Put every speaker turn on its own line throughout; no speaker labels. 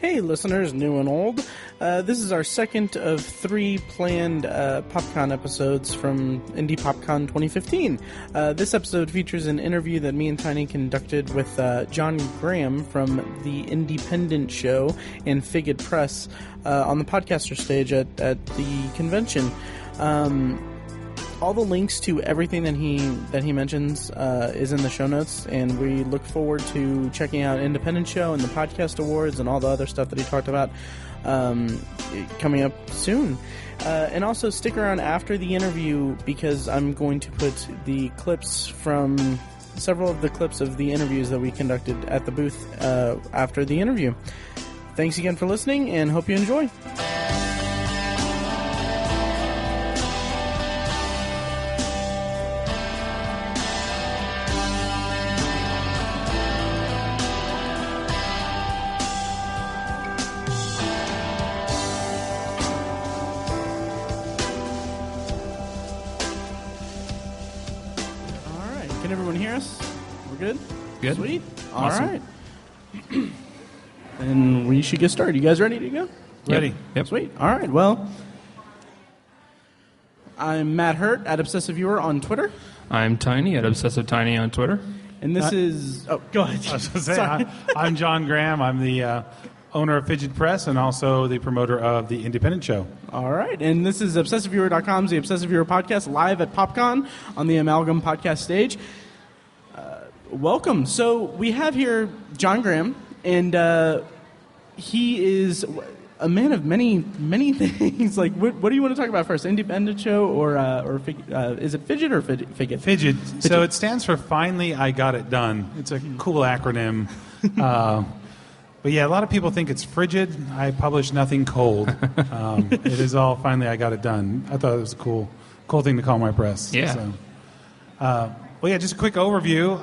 Hey, listeners, new and old. This is our second of 3 planned PopCon episodes from Indy PopCon 2015. This episode features an interview that me and Tiny conducted with John Graham from the INDYpendent show and FIGID Press on the podcaster stage at the convention. All the links to everything that he mentions is in the show notes, and we look forward to checking out Independent Show and the Podcast Awards and all the other stuff that he talked about coming up soon. And also stick around after the interview, because I'm going to put the clips from several of the clips of the interviews that we conducted at the booth after the interview. Thanks again for listening, and hope you enjoy.
Good.
Sweet.
Awesome.
All right. And we should get started. You guys ready to go?
Ready. Yep.
Sweet. All right. Well, I'm Matt Hurt at Obsessive Viewer on Twitter.
I'm Tiny at Obsessive Tiny on Twitter.
And this is... Oh, go ahead.
I was going to say, I'm John Graham. I'm the owner of FIGID Press and also the promoter of the Independent Show.
All right. And this is ObsessiveViewer.com's The Obsessive Viewer Podcast, live at PopCon on the Amalgam podcast stage. Welcome. So we have here John Graham, and he is a man of many things. Like, what do you want to talk about first? Independent Show or is it FIGID or FIGID?
FIGID. So it stands for Finally I Got It Done. It's a cool acronym. But yeah, a lot of people think it's frigid. I publish nothing cold. It is all Finally I Got It Done. I thought it was a cool thing to call my press.
Yeah.
So, well, yeah, just a quick overview.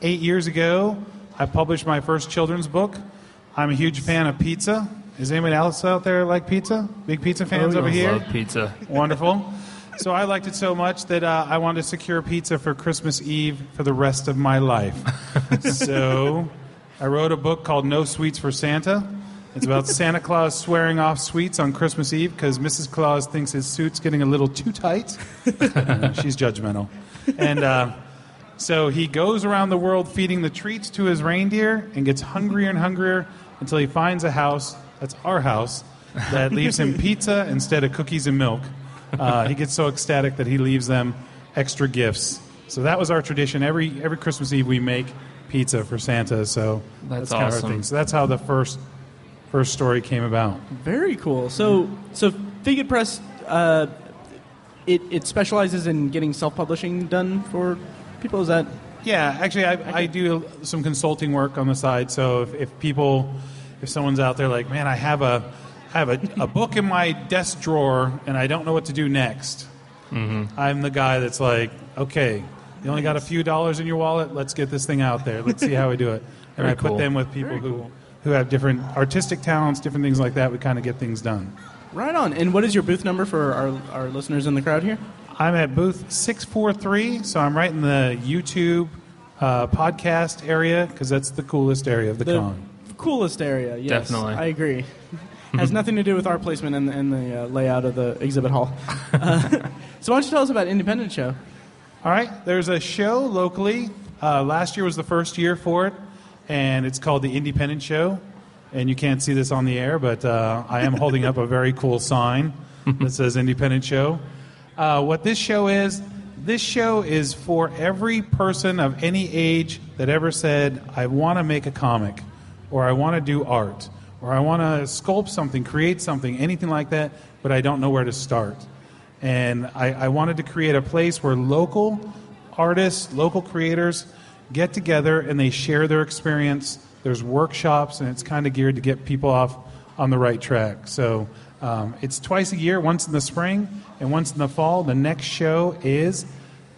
8 years ago, I published my first children's book. I'm a huge fan of pizza. Is anybody else out there like pizza? Big pizza fans over here?
I love pizza.
Wonderful. So I liked it so much that I wanted to secure pizza for Christmas Eve for the rest of my life. So I wrote a book called No Sweets for Santa. It's about Santa Claus swearing off sweets on Christmas Eve because Mrs. Claus thinks his suit's getting a little too tight. She's judgmental. And so he goes around the world feeding the treats to his reindeer and gets hungrier and hungrier until he finds a house, that's our house, that leaves him pizza instead of cookies and milk. He gets so ecstatic that he leaves them extra gifts. So that was our tradition. Every Christmas Eve we make pizza for Santa. So
that's
kind of our
awesome.
thing. So that's how the first story came about.
Very cool. So FIGID Press, it specializes in getting self-publishing done for people. Is that?
Yeah, actually, I do some consulting work on the side. So if someone's out there like, man, I have a book in my desk drawer and I don't know what to do next. Mm-hmm. I'm the guy that's like, okay, you only got a few dollars in your wallet. Let's get this thing out there. Let's see how we do it. And I put them with people who have different artistic talents, different things like that. We kind of get things done.
Right on. And what is your booth number for our listeners in the crowd here?
I'm at booth 643, so I'm right in the YouTube podcast area because that's the coolest area of the con.
Coolest area, yes.
Definitely.
I agree. Has nothing to do with our placement in the layout of the exhibit hall. So why don't you tell us about Independent Show?
All right. There's a show locally. Last year was the first year for it, and it's called the Independent Show. And you can't see this on the air, but I am holding up a very cool sign that says Independent Show. What this show is for every person of any age that ever said, I want to make a comic, or I want to do art, or I want to sculpt something, create something, anything like that, but I don't know where to start. And I wanted to create a place where local artists, local creators get together and they share their experience. There's workshops, and it's kind of geared to get people off on the right track. So it's twice a year, once in the spring and once in the fall. The next show is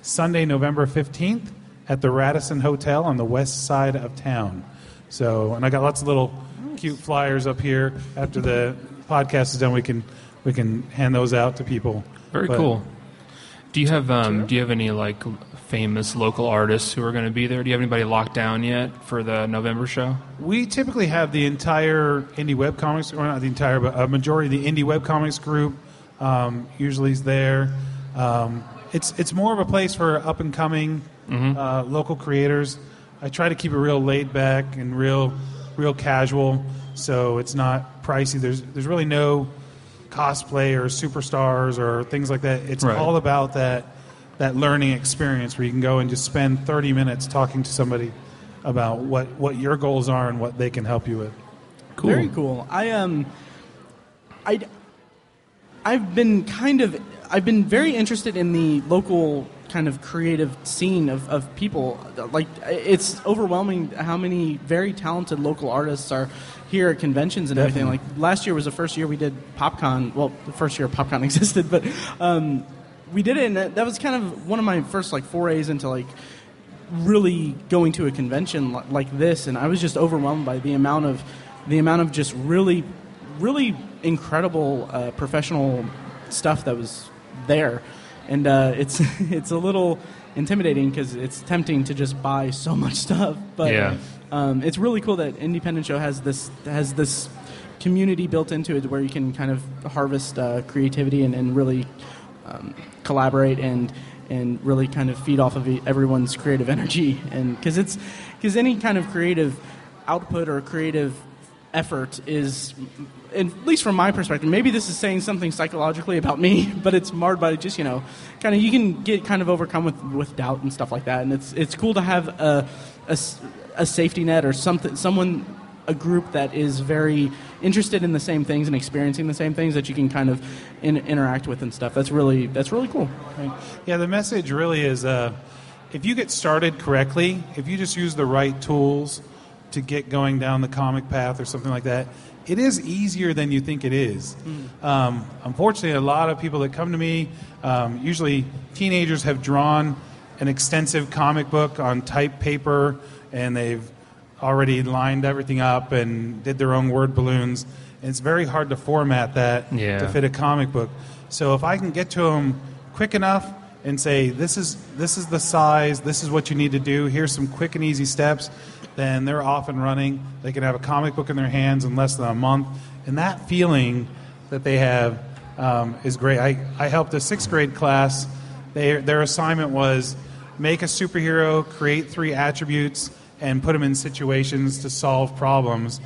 Sunday, November 15th at the Radisson Hotel on the west side of town. So, and I got lots of little cute flyers up here. After the podcast is done, we can hand those out to people.
Very cool. Do you have any like famous local artists who are going to be there? Do you have anybody locked down yet for the November show?
We typically have the entire indie webcomics, or not the entire, but a majority of the indie webcomics group usually is there. It's more of a place for up and coming local creators. I try to keep it real laid back and real casual, so it's not pricey. There's really no cosplay or superstars or things like that. It's all about that learning experience where you can go and just spend 30 minutes talking to somebody about what your goals are and what they can help you with.
Cool. Very cool. I've been very interested in the local kind of creative scene of people. Like, it's overwhelming how many very talented local artists are here at conventions and everything. Like, last year was the first year we did PopCon. Well, the first year PopCon existed, but we did it, and that was kind of one of my first like forays into like really going to a convention like this, and I was just overwhelmed by the amount of just really, really incredible professional stuff that was there. And it's a little intimidating because it's tempting to just buy so much stuff. But it's really cool that Independent Show has this community built into it where you can kind of harvest creativity and really collaborate and really kind of feed off of everyone's creative energy. And because any kind of creative output or creative effort is, at least from my perspective, maybe this is saying something psychologically about me, but it's marred by just, kind of, you can get kind of overcome with doubt and stuff like that. And it's cool to have a safety net or a group that is very interested in the same things and experiencing the same things that you can kind of interact with and stuff. That's really cool.
Right. Yeah, the message really is, if you get started correctly, if you just use the right tools to get going down the comic path or something like that, it is easier than you think it is. Unfortunately, a lot of people that come to me, usually teenagers, have drawn an extensive comic book on type paper, and they've already lined everything up and did their own word balloons. And it's very hard to format that to fit a comic book. So if I can get to them quick enough and say, this is the size, this is what you need to do, here's some quick and easy steps, then they're off and running. They can have a comic book in their hands in less than a month. And that feeling that they have is great. I helped a 6th grade class. Their assignment was make a superhero, create 3 attributes, and put them in situations to solve problems.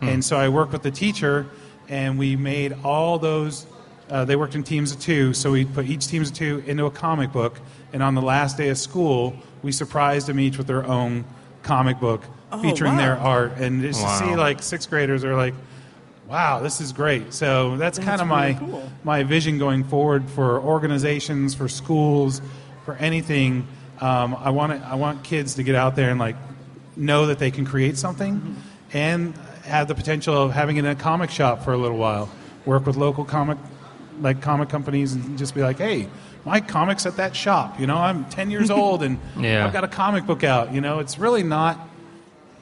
And so I worked with the teacher, and we made all those. They worked in teams of 2, so we put each team of 2 into a comic book. And on the last day of school, we surprised them each with their own comic book featuring their art. And just to see like 6th graders are like, wow, this is great. So that's kind of really my vision going forward for organizations, for schools, for anything. I want kids to get out there and like know that they can create something and have the potential of having it in a comic shop for a little while. Work with local comic companies and just be like, hey, my comic's at that shop. I'm 10 years old and I've got a comic book out. It's really not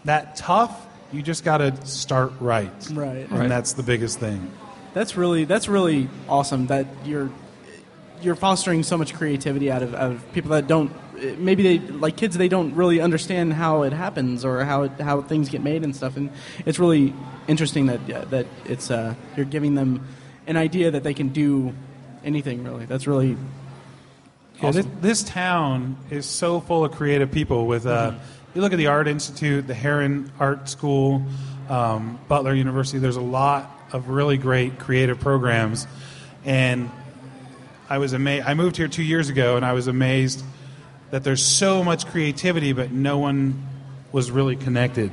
that tough. You just got to start right.
Right.
And that's the biggest thing.
That's really awesome that you're fostering so much creativity out of people that don't, maybe they, like kids, they don't really understand how it happens or how things get made and stuff. And it's really interesting that it's you're giving them an idea that they can do anything, really. That's really awesome.
This town is so full of creative people. With you look at the Art Institute, the Heron Art School, Butler University. There's a lot of really great creative programs, and I was amazed. I moved here 2 years ago, and I was amazed that there's so much creativity, but no one was really connected.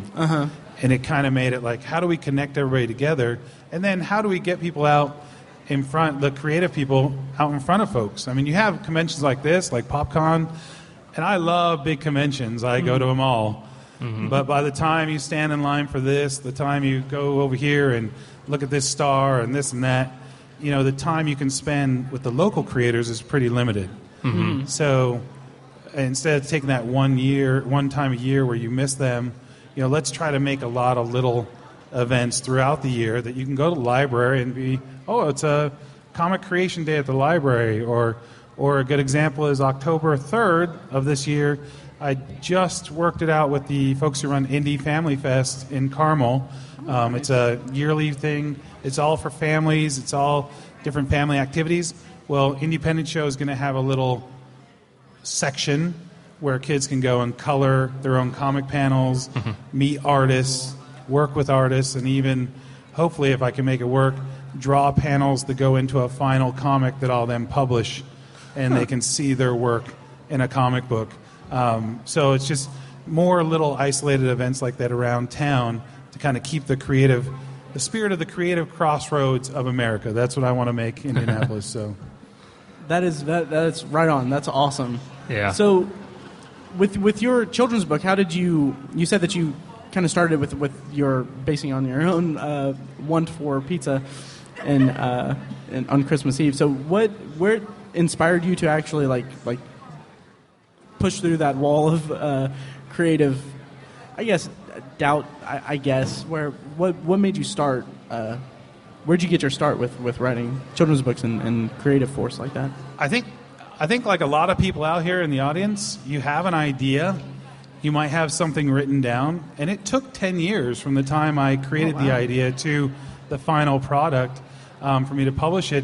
And it kind of made it like, how do we connect everybody together? And then how do we get people out in front, the creative people out in front of folks? I mean, you have conventions like this, like PopCon, and I love big conventions. I go to them all. But by the time you stand in line for this, the time you go over here and look at this star and this and that, the time you can spend with the local creators is pretty limited. So instead of taking that 1 time a year where you miss them, let's try to make a lot of little events throughout the year that you can go to the library and be, it's a comic creation day at the library, or Or a good example is October 3rd of this year, I just worked it out with the folks who run Indy Family Fest in Carmel. It's a yearly thing. It's all for families. It's all different family activities. Well, INDYpendent Show is going to have a little section where kids can go and color their own comic panels, meet artists, work with artists, and even, hopefully, if I can make it work, draw panels that go into a final comic that I'll then publish, and they can see their work in a comic book. So it's just more little isolated events like that around town to kind of keep the spirit of the creative crossroads of America. That's what I want to make Indianapolis. So
that's right on. That's awesome.
Yeah.
So with your children's book, how did you said that you kind of started with your basing on your own want for pizza and on Christmas Eve. So where inspired you to actually like push through that wall of creative, I guess, doubt, I guess, what made you start, where'd you get your start with writing children's books and creative force like that?
I think like a lot of people out here in the audience, you have an idea, you might have something written down, and it took 10 years from the time I created the idea to the final product for me to publish it.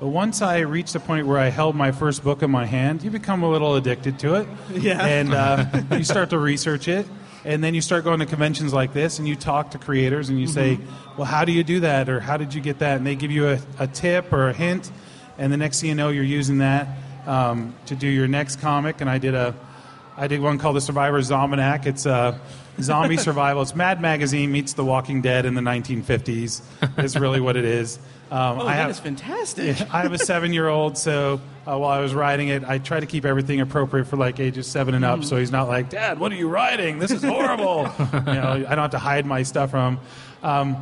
But once I reached the point where I held my first book in my hand, you become a little addicted to it.
Yeah.
And you start to research it. And then you start going to conventions like this, and you talk to creators, and you say, well, how do you do that? Or how did you get that? And they give you a tip or a hint. And the next thing you know, you're using that to do your next comic. And I did one called The Survivor's Zombianac. It's zombie survival. It's Mad Magazine meets The Walking Dead in the 1950s is really what it is.
That is fantastic.
I have a 7-year-old, so while I was writing it, I try to keep everything appropriate for like ages 7 and up, so he's not like, Dad, what are you writing? This is horrible. I don't have to hide my stuff from him.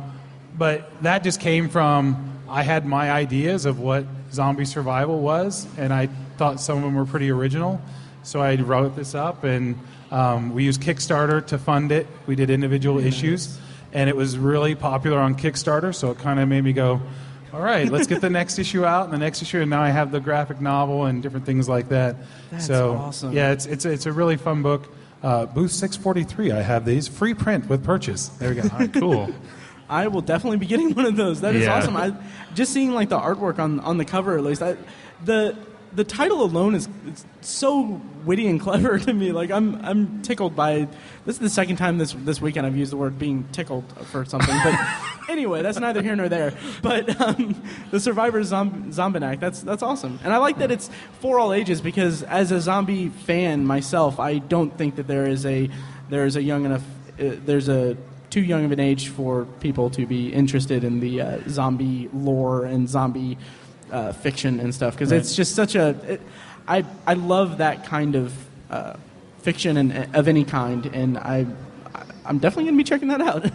But that just came from, I had my ideas of what zombie survival was, and I thought some of them were pretty original. So I wrote this up, and we used Kickstarter to fund it. We did individual issues, and it was really popular on Kickstarter, so it kind of made me go, all right, let's get the next issue out, and the next issue, and now I have the graphic novel and different things like that.
That's
so,
awesome.
Yeah, it's a really fun book. Booth 643, I have these. Free print with purchase. There we go. All right, cool.
I will definitely be getting one of those. That is awesome. Just seeing like the artwork on the cover, at least, the title alone is so witty and clever to me. Like I'm tickled by. This is the second time this weekend I've used the word being tickled for something. But anyway, that's neither here nor there. But the Survivor's Zombianac, that's awesome, and I like that it's for all ages, because as a zombie fan myself, I don't think that there's a too young of an age for people to be interested in the zombie lore and zombie fiction and stuff, because it's just such I love that kind of fiction and of any kind, and I'm definitely going to be checking that out.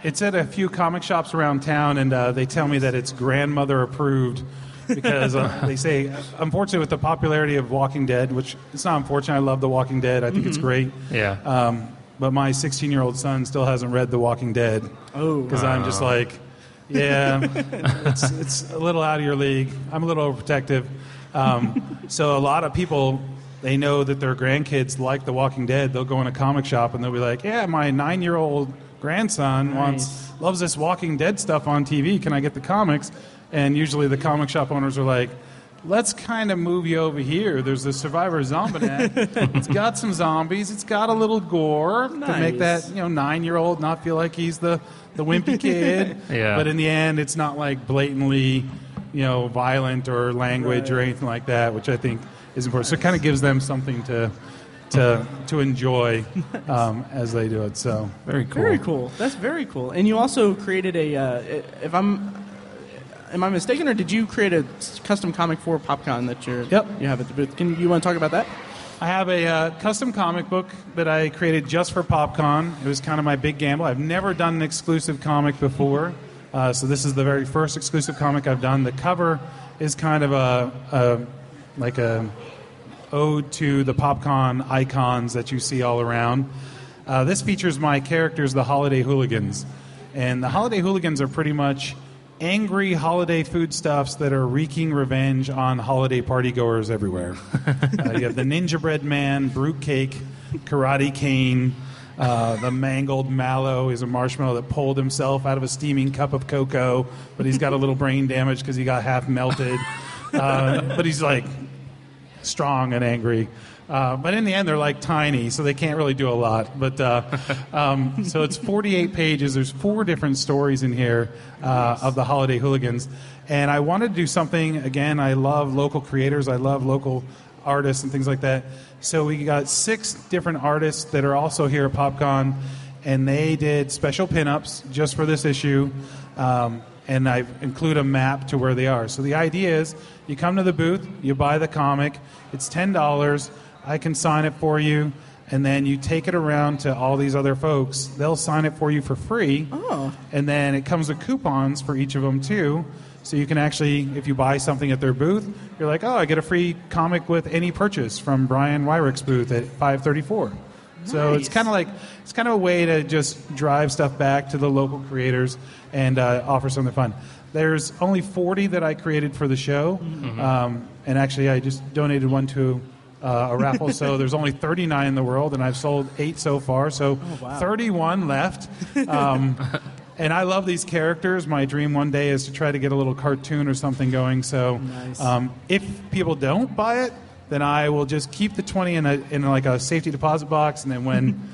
It's at a few comic shops around town, and they tell me that it's grandmother approved, because they say, unfortunately, with the popularity of Walking Dead, which it's not unfortunate, I love The Walking Dead, I think it's great.
Yeah.
But my 16-year-old son still hasn't read The Walking Dead, because I'm just like, yeah, it's a little out of your league. I'm a little overprotective. So a lot of people, they know that their grandkids like The Walking Dead. They'll go in a comic shop and they'll be like, yeah, my 9-year-old grandson loves this Walking Dead stuff on TV. Can I get the comics? And usually the comic shop owners are like, let's kind of move you over here. There's the Survivor's Zombianac. It's got some zombies. It's got a little gore to make that 9-year-old not feel like he's the wimpy kid.
Yeah.
But in the end, it's not like blatantly, violent or language or anything like that, which I think is important. So it kind of gives them something to enjoy as they do it. So
very cool.
Very cool. That's very cool. And you also created am I mistaken, or did you create a custom comic for PopCon that you have at the booth? You want to talk about that?
I have a custom comic book that I created just for PopCon. It was kind of my big gamble. I've never done an exclusive comic before, so this is the very first exclusive comic I've done. The cover is kind of a ode to the PopCon icons that you see all around. This features my characters, the Holiday Hooligans. And the Holiday Hooligans are pretty much angry holiday foodstuffs that are wreaking revenge on holiday partygoers everywhere. You have the Ninja Bread Man, Brute Cake, Karate Cane. The mangled mallow is a marshmallow that pulled himself out of a steaming cup of cocoa, but he's got a little brain damage because he got half melted. But he's like strong and angry. But in the end, they're like tiny, so they can't really do a lot. But so it's 48 pages. There's 4 different stories in here of the holiday hooligans. And I wanted to do something, again, I love local creators. I love local artists and things like that. So we got 6 different artists that are also here at PopCon, and they did special pinups just for this issue. And I include a map to where they are. So the idea is you come to the booth, you buy the comic, it's $10. I can sign it for you, and then you take it around to all these other folks. They'll sign it for you for free.
Oh.
And then it comes with coupons for each of them, too. So you can actually, if you buy something at their booth, you're like, oh, I get a free comic with any purchase from Brian Wyrick's booth at 534. Nice. So it's kind of a way to just drive stuff back to the local creators and offer something fun. There's only 40 that I created for the show, and actually I just donated one to a raffle, so there's only 39 in the world, and I've sold 8 so far, so 31 left. And I love these characters. My dream one day is to try to get a little cartoon or something going. So if people don't buy it, then I will just keep the 20 in like a safety deposit box, and then when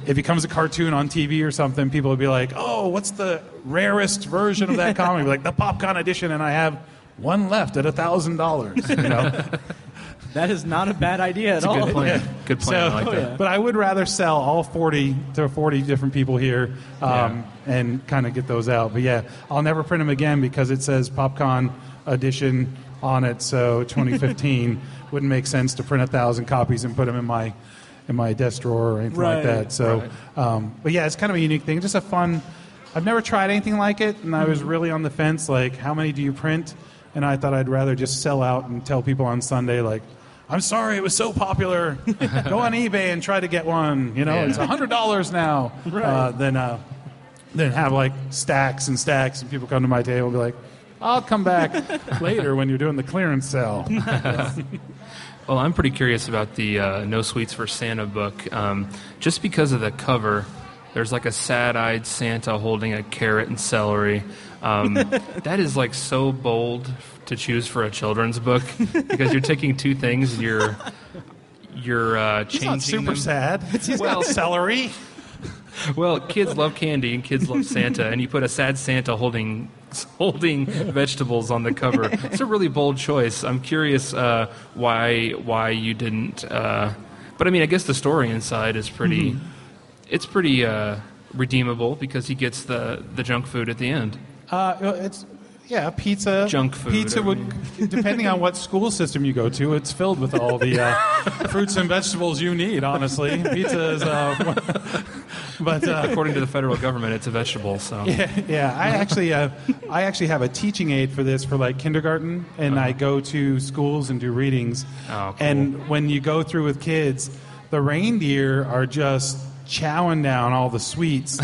it becomes a cartoon on TV or something, people will be like, oh, what's the rarest version of that comic? Like the PopCon edition, and I have one left at $1,000, you know?
That is not a bad idea at all.
Good plan. Good plan. I like that.
But I would rather sell all 40 to 40 different people here and kind of get those out. But yeah, I'll never print them again because it says PopCon edition on it. So 2015 wouldn't make sense to print 1,000 copies and put them in my desk drawer or anything like that. So, but yeah, it's kind of a unique thing. Just a fun. I've never tried anything like it, and I was really on the fence. Like, how many do you print? And I thought I'd rather just sell out and tell people on Sunday, like, I'm sorry, it was so popular. Go on eBay and try to get one. You know, it's $100 now. Than have like stacks and stacks, and people come to my table and be like, I'll come back later when you're doing the clearance sale.
Well, I'm pretty curious about the No Sweets for Santa book. Just because of the cover, there's like a sad-eyed Santa holding a carrot and celery. That is like so bold to choose for a children's book because you're taking 2 things and you're changing
He's not super
them.
Sad. He's got celery.
Well, kids love candy and kids love Santa, and you put a sad Santa holding vegetables on the cover. It's a really bold choice. I'm curious why you didn't. But I mean, I guess the story inside is pretty. It's pretty redeemable because he gets the junk food at the end.
It's pizza.
Junk food.
Pizza would, depending on what school system you go to, it's filled with all the fruits and vegetables you need. Honestly, pizza is. But
according to the federal government, it's a vegetable. So
I actually have a teaching aid for this for like kindergarten, and I go to schools and do readings.
Oh, cool.
And when you go through with kids, the reindeer are just chowing down all the sweets,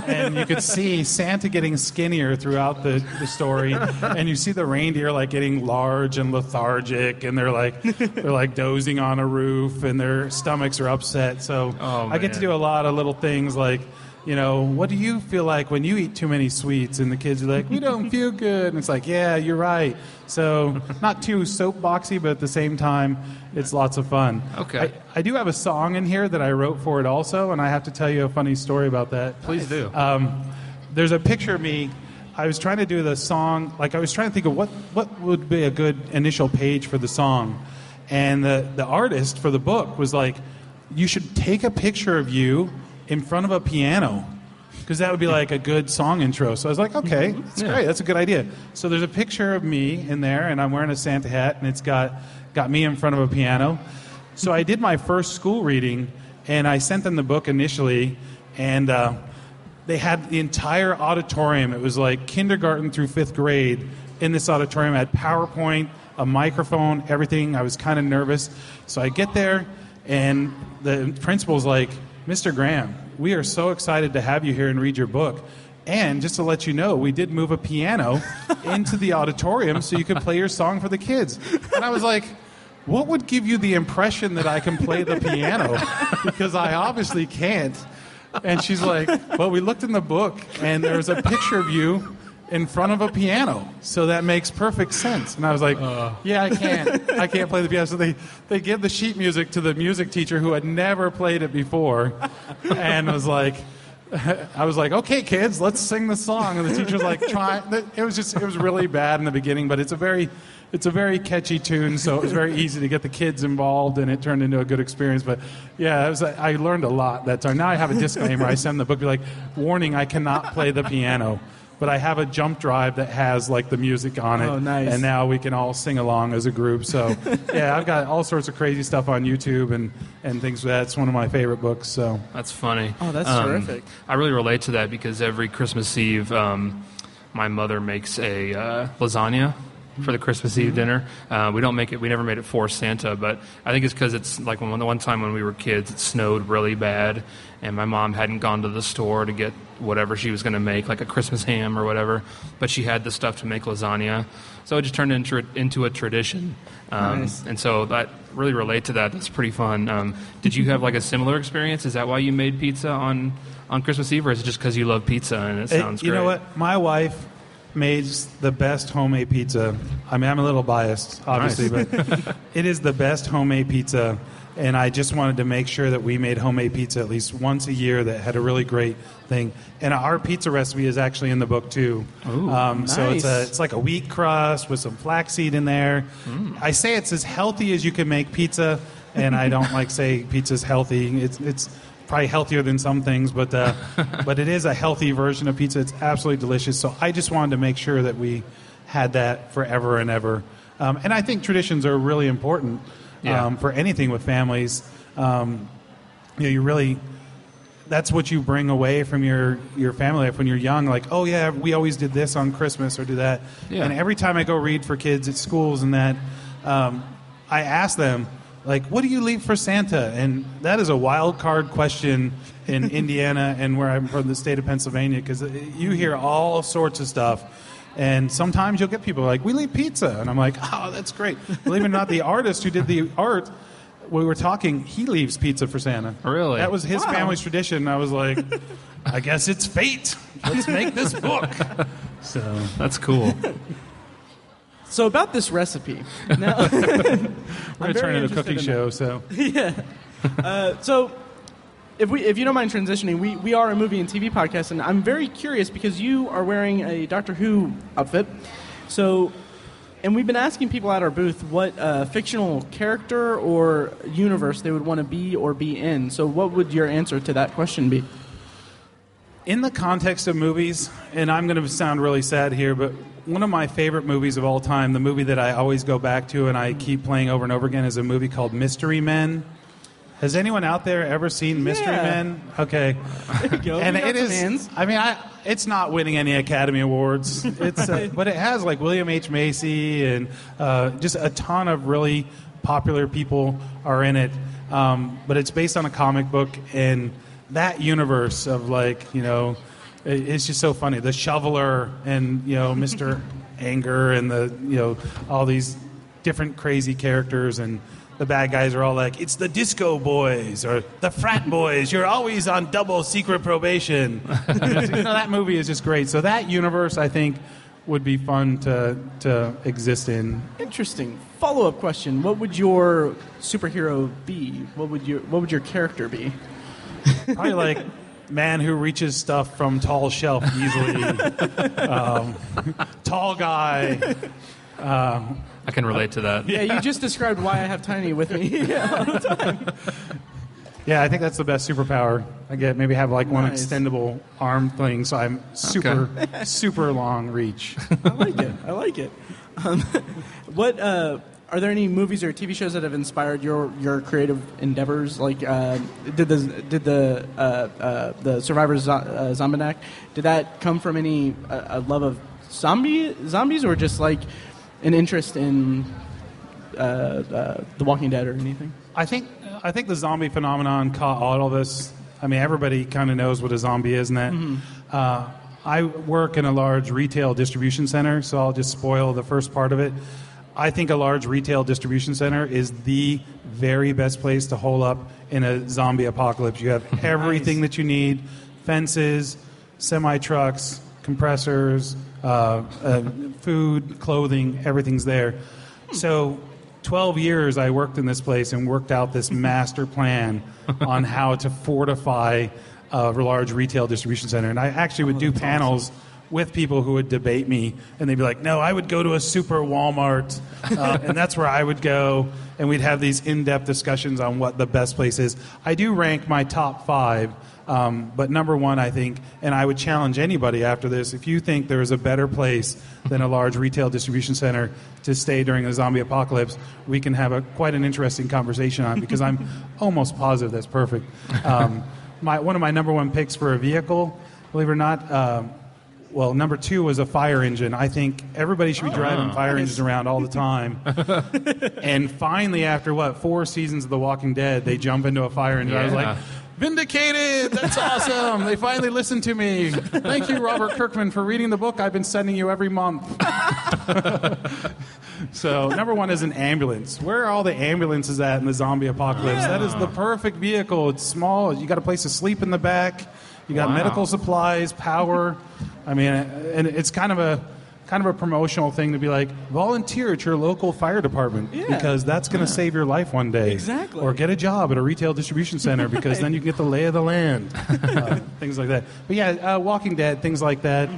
and you could see Santa getting skinnier throughout the story, and you see the reindeer like getting large and lethargic, and they're like dozing on a roof, and their stomachs are upset. So I get to do a lot of little things like, you know, what do you feel like when you eat too many sweets? And the kids are like, we don't feel good. And it's like, yeah, you're right. So not too soapboxy, but at the same time, it's lots of fun.
Okay.
I do have a song in here that I wrote for it also, and I have to tell you a funny story about that.
Please do.
There's a picture of me. I was trying to do the song, like I was trying to think of what would be a good initial page for the song. And the artist for the book was like, you should take a picture of you in front of a piano, because that would be like a good song intro. So I was like, okay, that's great. That's a good idea. So there's a picture of me in there, and I'm wearing a Santa hat, and it's got me in front of a piano. So I did my first school reading, and I sent them the book initially, and they had the entire auditorium. It was like kindergarten through 5th grade in this auditorium. I had PowerPoint, a microphone, everything. I was kind of nervous. So I get there, and the principal's like, Mr. Graham, we are so excited to have you here and read your book. And just to let you know, we did move a piano into the auditorium so you could play your song for the kids. And I was like, what would give you the impression that I can play the piano? Because I obviously can't. And she's like, well, we looked in the book, and there's a picture of you in front of a piano. So that makes perfect sense. And I was like, yeah, I can't play the piano. So they give the sheet music to the music teacher who had never played it before. And I was like, okay, kids, let's sing the song. And the teacher was like, try. It was really bad in the beginning, but it's a very catchy tune, so it was very easy to get the kids involved, and it turned into a good experience. But yeah, I learned a lot that time. Now I have a disclaimer. I send the book, be like, warning, I cannot play the piano. But I have a jump drive that has like the music on it.
Oh, nice.
And now we can all sing along as a group. So yeah, I've got all sorts of crazy stuff on YouTube and things like that. It's one of my favorite books. So
that's funny.
Oh, that's terrific.
I really relate to that because every Christmas Eve, my mother makes a lasagna for the Christmas Eve dinner. We don't make it. We never made it for Santa, but I think it's because it's like the one time when we were kids, it snowed really bad, and my mom hadn't gone to the store to get whatever she was going to make, like a Christmas ham or whatever, but she had the stuff to make lasagna, so it just turned into a tradition.
Nice.
And so that really relate to that. That's pretty fun. Did you have like a similar experience? Is that why you made pizza on Christmas Eve, or is it just because you love pizza and it sounds great?
You know what? My wife made the best homemade pizza. I mean, I'm a little biased, obviously,
Nice.
but it is the best homemade pizza. And I just wanted to make sure that we made homemade pizza at least once a year that had a really great thing. And our pizza recipe is actually in the book, too.
Ooh,
So
nice.
it's like a wheat crust with some flaxseed in there. I say it's as healthy as you can make pizza, and I don't like say pizza's healthy. It's probably healthier than some things, but it is a healthy version of pizza. It's absolutely delicious. So I just wanted to make sure that we had that forever and ever. And I think traditions are really important. For anything with families. You really, that's what you bring away from your family life when you're young. Like, oh yeah, we always did this on Christmas or do that.
Yeah.
And every time I go read for kids at schools and that, I ask them, like, what do you leave for Santa? And that is a wild card question in Indiana and where I'm from, the state of Pennsylvania, because you hear all sorts of stuff. And sometimes you'll get people like, we leave pizza. And I'm like, oh, that's great. Believe it or not, the artist who did the art, we were talking, he leaves pizza for Santa.
Really?
That was his family's tradition. I was like, I guess it's fate. Let's make this book. So
That's cool.
So about this recipe. Now,
we're going to turn it into a cooking show. So
yeah. So if you don't mind transitioning, we are a movie and TV podcast, and I'm very curious because you are wearing a Doctor Who outfit. So, and we've been asking people at our booth what fictional character or universe they would want to be or be in. So what would your answer to that question be?
in the context of movies, and I'm going to sound really sad here, but one of my favorite movies of all time, the movie that I always go back to and I keep playing over and over again, is a movie called Mystery Men. Has anyone out there ever seen Mystery Men? Okay.
There you go.
And
We got
it
some
is,
hands.
I mean, it's not winning any Academy Awards. It's but it has like William H. Macy and just a ton of really popular people are in it. But it's based on a comic book, and that universe of like, you know, it's just so funny. The Shoveler and, you know, Mr. Anger and the, you know, all these different crazy characters, and the bad guys are all like, it's the Disco Boys or the Frat Boys. You're always on double secret probation. You know, that movie is just great. So that universe, I think, would be fun to exist in.
Interesting. Follow-up question. What would your superhero be? What would your character be?
Probably like man who reaches stuff from tall shelf easily. Tall guy.
I can relate to that.
Yeah, you just described why I have Tiny with me all the time.
Yeah, I think that's the best superpower. I get maybe have like one
Nice.
extendable arm thing, so I'm super long reach.
I like it. What are there any movies or TV shows that have inspired your creative endeavors? Like, did the Survivors Zombiac, did that come from any a love of zombies, or just like an interest in The Walking Dead or anything?
I think the zombie phenomenon caught all of us. I mean, everybody kind of knows what a zombie is, and that. I work in a large retail distribution center, so I'll just spoil the first part of it. I think a large retail distribution center is the very best place to hole up in a zombie apocalypse. You have everything that you need, fences, semi-trucks, compressors, food, clothing, everything's there. So 12 years I worked in this place and worked out this master plan on how to fortify a large retail distribution center. And I actually would do panels with people who would debate me, and they'd be like, no, I would go to a super Walmart, and that's where I would go, and we'd have these in-depth discussions on what the best place is. I do rank my top 5, but number 1, I think, and I would challenge anybody after this, if you think there is a better place than a large retail distribution center to stay during a zombie apocalypse, we can have quite an interesting conversation on it, because I'm almost positive that's perfect. One of my number 1 picks for a vehicle, believe it or not, well, number 2 was a fire engine. I think everybody should be driving fire engines around all the time. And finally, after 4 seasons of The Walking Dead, they jump into a fire engine. I was like, vindicated! That's awesome! They finally listened to me. Thank you, Robert Kirkman, for reading the book I've been sending you every month. So, number 1 is an ambulance. Where are all the ambulances at in the zombie apocalypse? That is the perfect vehicle. It's small. You got a place to sleep in the back. You got medical supplies, power. I mean, and it's kind of a promotional thing to be like, volunteer at your local fire department because that's going to save your life one day.
Exactly.
Or get a job at a retail distribution center because then you can get the lay of the land. Things like that. But Walking Dead, things like that.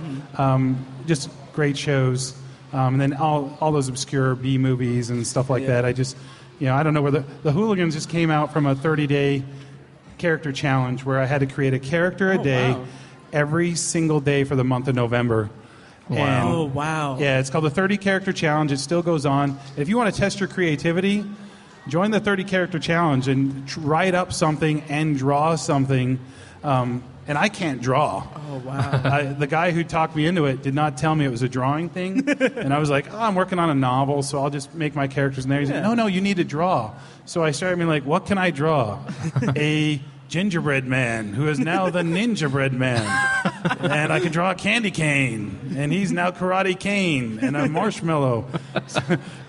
Just great shows. And then all those obscure B movies and stuff like that. I just, I don't know where the Hooligans just came out from a 30-day character challenge where I had to create a character a day every single day for the month of November.
Wow.
And, yeah, it's called the 30 Character Challenge. It still goes on. And if you want to test your creativity, join the 30 Character Challenge and write up something and draw something. And I can't draw.
Oh, wow.
The guy who talked me into it did not tell me it was a drawing thing. And I was like, I'm working on a novel, so I'll just make my characters in there. He's like, no, you need to draw. So I started being like, what can I draw? A gingerbread man who is now the ninja bread man. And I can draw a candy cane. And he's now Karate Cane and a marshmallow.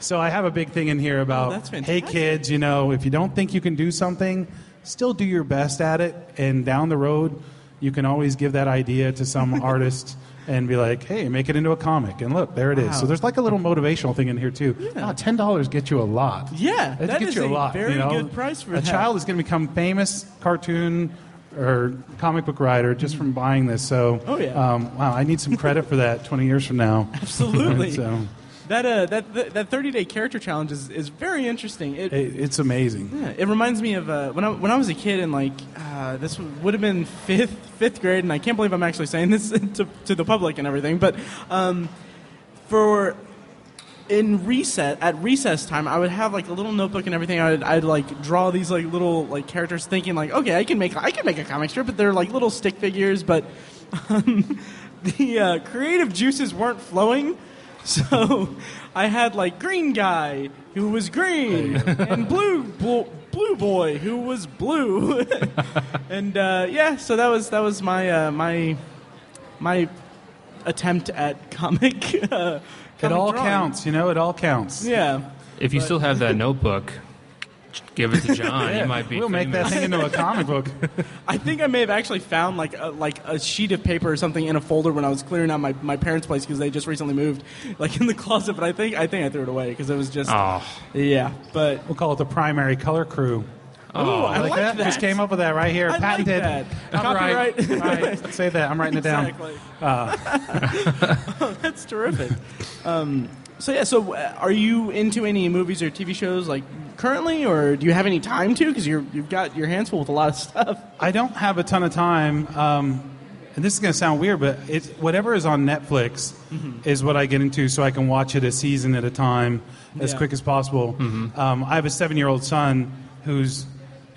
So I have a big thing in here about, hey, kids, if you don't think you can do something, still do your best at it. And down the road, you can always give that idea to some artist and be like, hey, make it into a comic. And look, there it is. So there's like a little motivational thing in here, too. Yeah. $10 gets you a lot.
Yeah, that is a very good price for that.
A child is going to become famous cartoon or comic book writer just from buying this. So, wow, I need some credit for that 20 years from now.
Absolutely. That 30-day character challenge is very interesting.
It's amazing.
Yeah, it reminds me of when I was a kid and this would have been fifth grade, and I can't believe I'm actually saying this to the public and everything. But at recess time, I would have a little notebook and everything. I'd draw these little characters, thinking okay, I can make a comic strip, but they're little stick figures. But the creative juices weren't flowing. So I had green guy who was green and blue boy who was blue, and so that was my my attempt at comic.
It all
drawing.
Counts, it all counts.
Yeah.
If you still have that notebook, give it to John. He might be.
We'll make that thing into a comic book.
I think I may have actually found a sheet of paper or something in a folder when I was clearing out my parents' place because they just recently moved, in the closet. But I think I threw it away because it was just But
we'll call it the primary color crew.
Oh, I like that.
Just came up with that right here.
I
Patented.
Like that. Copyright.
All right, say that. I'm writing it down.
Exactly. That's terrific. So are you into any movies or TV shows currently, or do you have any time to? Because you've got your hands full with a lot of stuff.
I don't have a ton of time, and this is going to sound weird, but it's whatever is on Netflix is what I get into, so I can watch it a season at a time as quick as possible. I have a 7-year-old son who's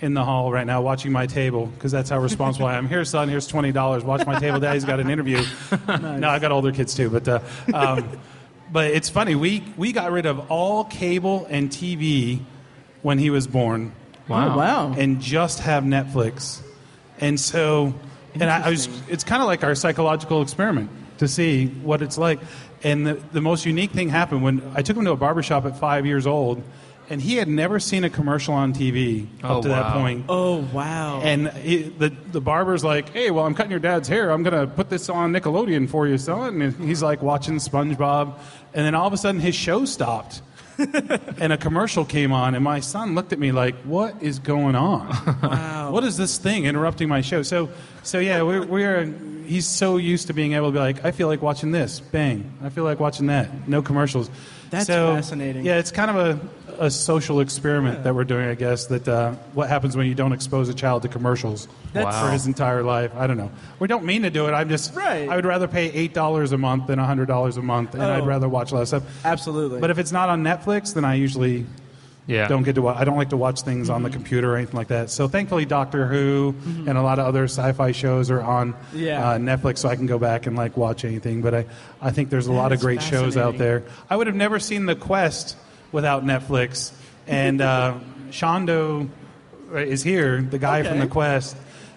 in the hall right now watching my table because that's how responsible I am. Here, son, here's $20. Watch my table. Daddy's got an interview. Nice. No, I got older kids too, but it's funny. We got rid of all cable and TV when he was born.
Wow. Oh, wow.
And just have Netflix. And so And it's kind of like our psychological experiment to see what it's like. And the most unique thing happened when I took him to a barbershop at 5 years old, and he had never seen a commercial on TV up to that point.
Oh, wow.
And the barber's like, hey, well, I'm cutting your dad's hair. I'm going to put this on Nickelodeon for you, son. And he's like watching SpongeBob. And then all of a sudden his show stopped. And a commercial came on, and my son looked at me like, what is going on?
Wow.
What is this thing interrupting my show? So yeah, he's so used to being able to be like, I feel like watching this. Bang. I feel like watching that. No commercials.
That's fascinating.
Yeah, it's kind of a social experiment that we're doing, I guess, that what happens when you don't expose a child to commercials for his entire life. I don't know. We don't mean to do it. I would rather pay $8 a month than $100 a month, and I'd rather watch less stuff.
Absolutely.
But if it's not on Netflix, then I usually don't get to watch. I don't like to watch things on the computer or anything like that. So thankfully, Doctor Who and a lot of other sci-fi shows are on Netflix, so I can go back and watch anything. But I think there's a lot of great shows out there. I would have never seen The Quest without Netflix. And Shondo is here, the guy from The Quest.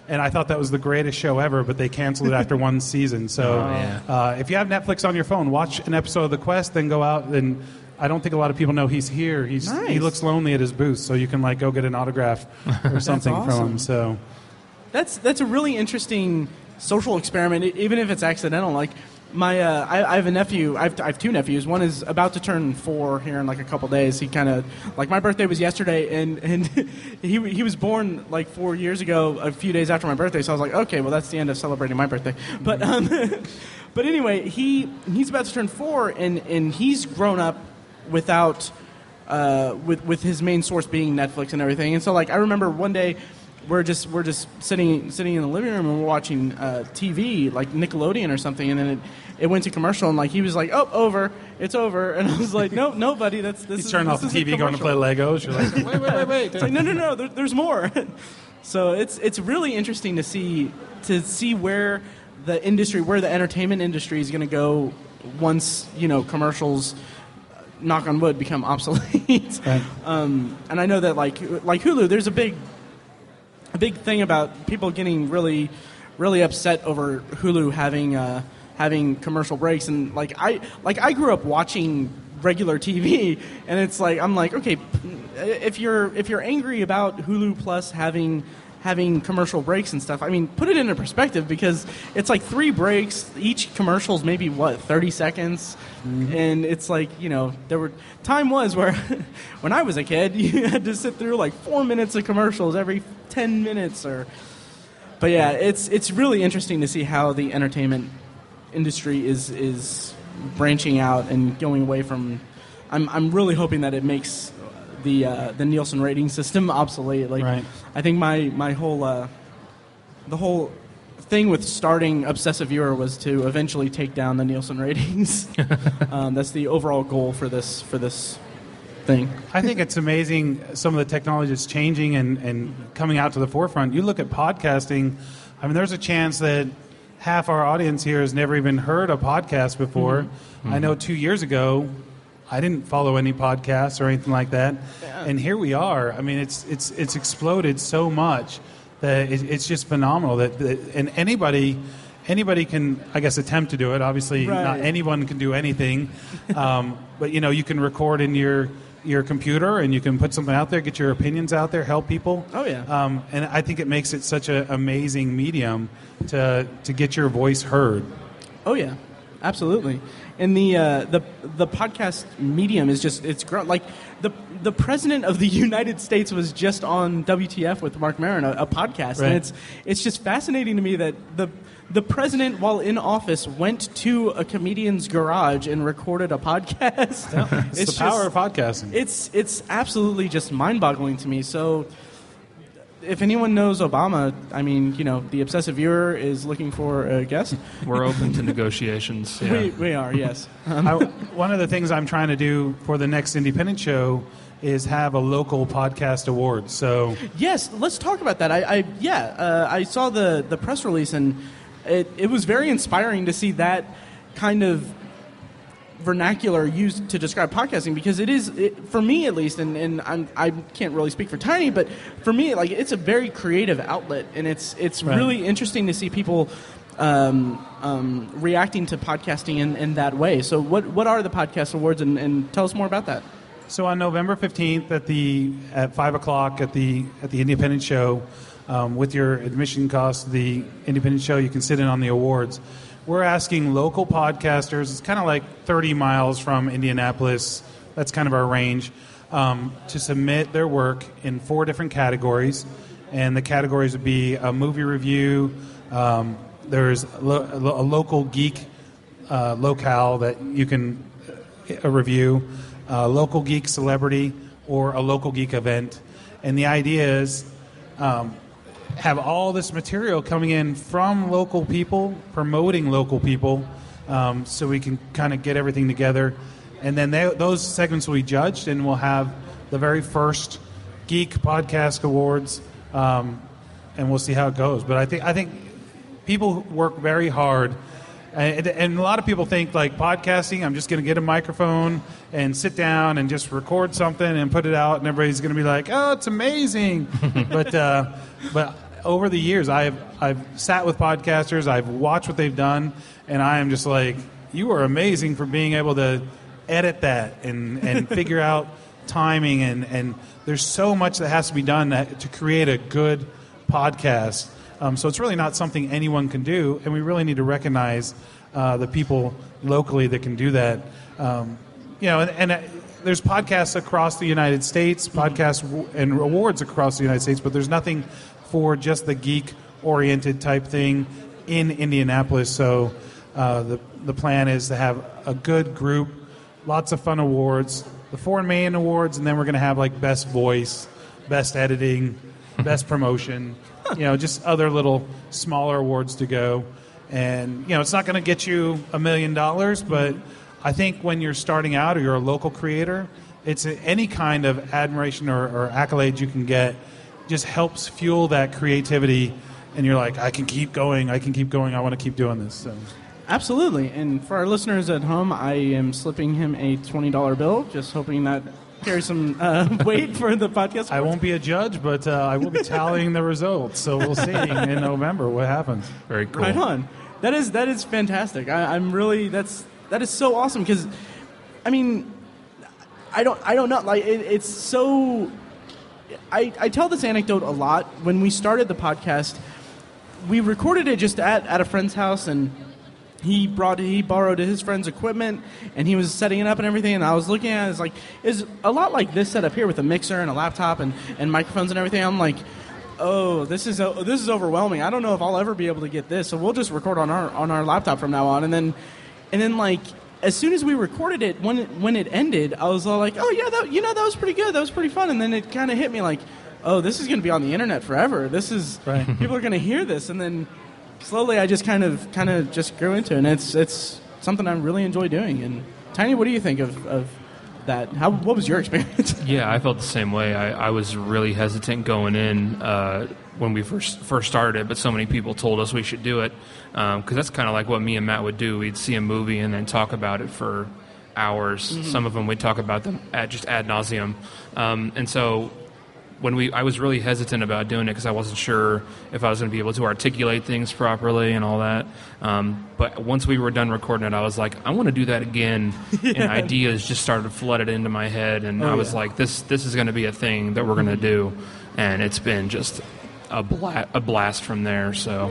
And I thought that was the greatest show ever, but they canceled it after one season. So if you have Netflix on your phone, watch an episode of The Quest, then go out. And I don't think a lot of people know he's here. He looks lonely at his booth, so you can go get an autograph or something from him. So
that's a really interesting social experiment, even if it's accidental. I have a nephew. I have two nephews. One is about to turn 4 here in a couple days. He kind of my birthday was yesterday, and he was born 4 years ago, a few days after my birthday. So I was like, okay, well that's the end of celebrating my birthday. But but anyway, he's about to turn 4, and he's grown up without with his main source being Netflix and everything. And so I remember one day. We're just sitting in the living room and we're watching TV, Nickelodeon or something, and then it went to commercial, and he was like, "Oh, over, it's over," and I was like, "No, buddy,
He's turning off the TV, going to play Legos. You're like, wait.
It's no, there's more. So it's really interesting to see where the entertainment industry is going to go once commercials, knock on wood, become obsolete.
Right.
And I know that like Hulu, there's a big thing about people getting really, really upset over Hulu having commercial breaks, and I grew up watching regular TV, and it's I'm okay, if you're angry about Hulu Plus having commercial breaks and stuff, I mean, put it into perspective, because it's 3 breaks, each commercial's maybe 30 seconds, and it's time was where when I was a kid you had to sit through 4 minutes of commercials every 10 minutes but yeah, it's really interesting to see how the entertainment industry is branching out and going away from. I'm really hoping that it makes the Nielsen rating system obsolete.
Right.
I think my whole the whole thing with starting Obsessive Viewer was to eventually take down the Nielsen ratings. That's the overall goal for this thing.
I think it's amazing some of the technology that's changing and coming out to the forefront. You look at podcasting, I mean, there's a chance that half our audience here has never even heard a podcast before. Mm-hmm. I know 2 years ago, I didn't follow any podcasts or anything like that. Yeah. And here we are. I mean, it's exploded so much that it's just phenomenal. And anybody can, I guess, attempt to do it. Obviously, not anyone can do anything. But, you can record in your computer, and you can put something out there, get your opinions out there, help people.
Oh, yeah.
And I think it makes it such an amazing medium to get your voice heard.
Oh, yeah. Absolutely. And the podcast medium is just, it's grown. The president of the United States was just on WTF with Mark Maron, a podcast.
Right.
And it's just fascinating to me that the president, while in office, went to a comedian's garage and recorded a podcast.
Yeah, it's the power of podcasting.
It's absolutely just mind-boggling to me. So if anyone knows Obama, I mean, the Obsessive Viewer is looking for a guest.
We're open to negotiations. Yeah.
We are, yes.
One of the things I'm trying to do for the next Independent show is have a local podcast award. So
yes, let's talk about that. I saw the press release, and it was very inspiring to see that kind of vernacular used to describe podcasting, because it is, for me at least, and I can't really speak for Tiny, but for me, like, it's a very creative outlet, and it's really interesting to see people reacting to podcasting in that way. So what are the Podcast Awards, and tell us more about that.
So on November 15th at 5 o'clock at the Independent Show, with your admission cost, the Independent Show, you can sit in on the awards. We're asking local podcasters, it's kind of like 30 miles from Indianapolis, that's kind of our range, to submit their work in 4 different categories. And the categories would be a movie review, there's a local geek locale that you can review, a local geek celebrity, or a local geek event. And the idea is have all this material coming in from local people, promoting local people, so we can kind of get everything together. And then those segments will be judged, and we'll have the very first Geek Podcast Awards, and we'll see how it goes. But I think people work very hard, and a lot of people think, like, podcasting, I'm just going to get a microphone and sit down and just record something and put it out, and everybody's going to be like, oh, it's amazing. But over the years, I've sat with podcasters, I've watched what they've done, and I am just like, you are amazing for being able to edit that and figure out timing, and there's so much that has to be done to create a good podcast. So it's really not something anyone can do, and we really need to recognize the people locally that can do that. And there's podcasts across the United States, podcasts and awards across the United States, but there's nothing for just the geek-oriented type thing in Indianapolis. So the plan is to have a good group, lots of fun awards, the 4 main awards, and then we're going to have, like, best voice, best editing, best promotion, just other little smaller awards to go. And, it's not going to get you $1 million, but I think when you're starting out or you're a local creator, it's any kind of admiration or accolade you can get just helps fuel that creativity, and you're like, I can keep going, I want to keep doing this. So.
Absolutely. And for our listeners at home, I am slipping him a $20 bill, just hoping that carries some weight for the podcast.
I won't be a judge, but I will be tallying the results, so we'll see in November what happens.
Very cool.
Right on. That is fantastic. I'm really, that is so awesome, because, I mean, I don't know, like, it's so... I tell this anecdote a lot. When we started the podcast, we recorded it just at a friend's house, and he borrowed his friend's equipment, and he was setting it up and everything, and I was looking at it, it's a lot like this setup here with a mixer and a laptop and microphones and everything. I'm like, oh, this is overwhelming. I don't know if I'll ever be able to get this, so we'll just record on our laptop from now on. And then like, as soon as we recorded it, when it ended, I was all like, oh yeah, that was pretty good, that was pretty fun. And then it kind of hit me like, oh, this is going to be on the internet forever. This is right. People are going to hear this. And then slowly I just kind of just grew into it, and it's something I really enjoy doing. And Tiny, what do you think of that? What was your experience?
Yeah, I felt the same way. I was really hesitant going in when we first started it, but so many people told us we should do it, because that's kind of like what me and Matt would do. We'd see a movie and then talk about it for hours. Mm-hmm. Some of them we'd talk about them just ad nauseum, and so I was really hesitant about doing it because I wasn't sure if I was going to be able to articulate things properly and all that. But once we were done recording it, I was like, I want to do that again. Yeah. And ideas just started flooded into my head, and I was like, this is going to be a thing that we're going to do. And it's been just a blast from there. So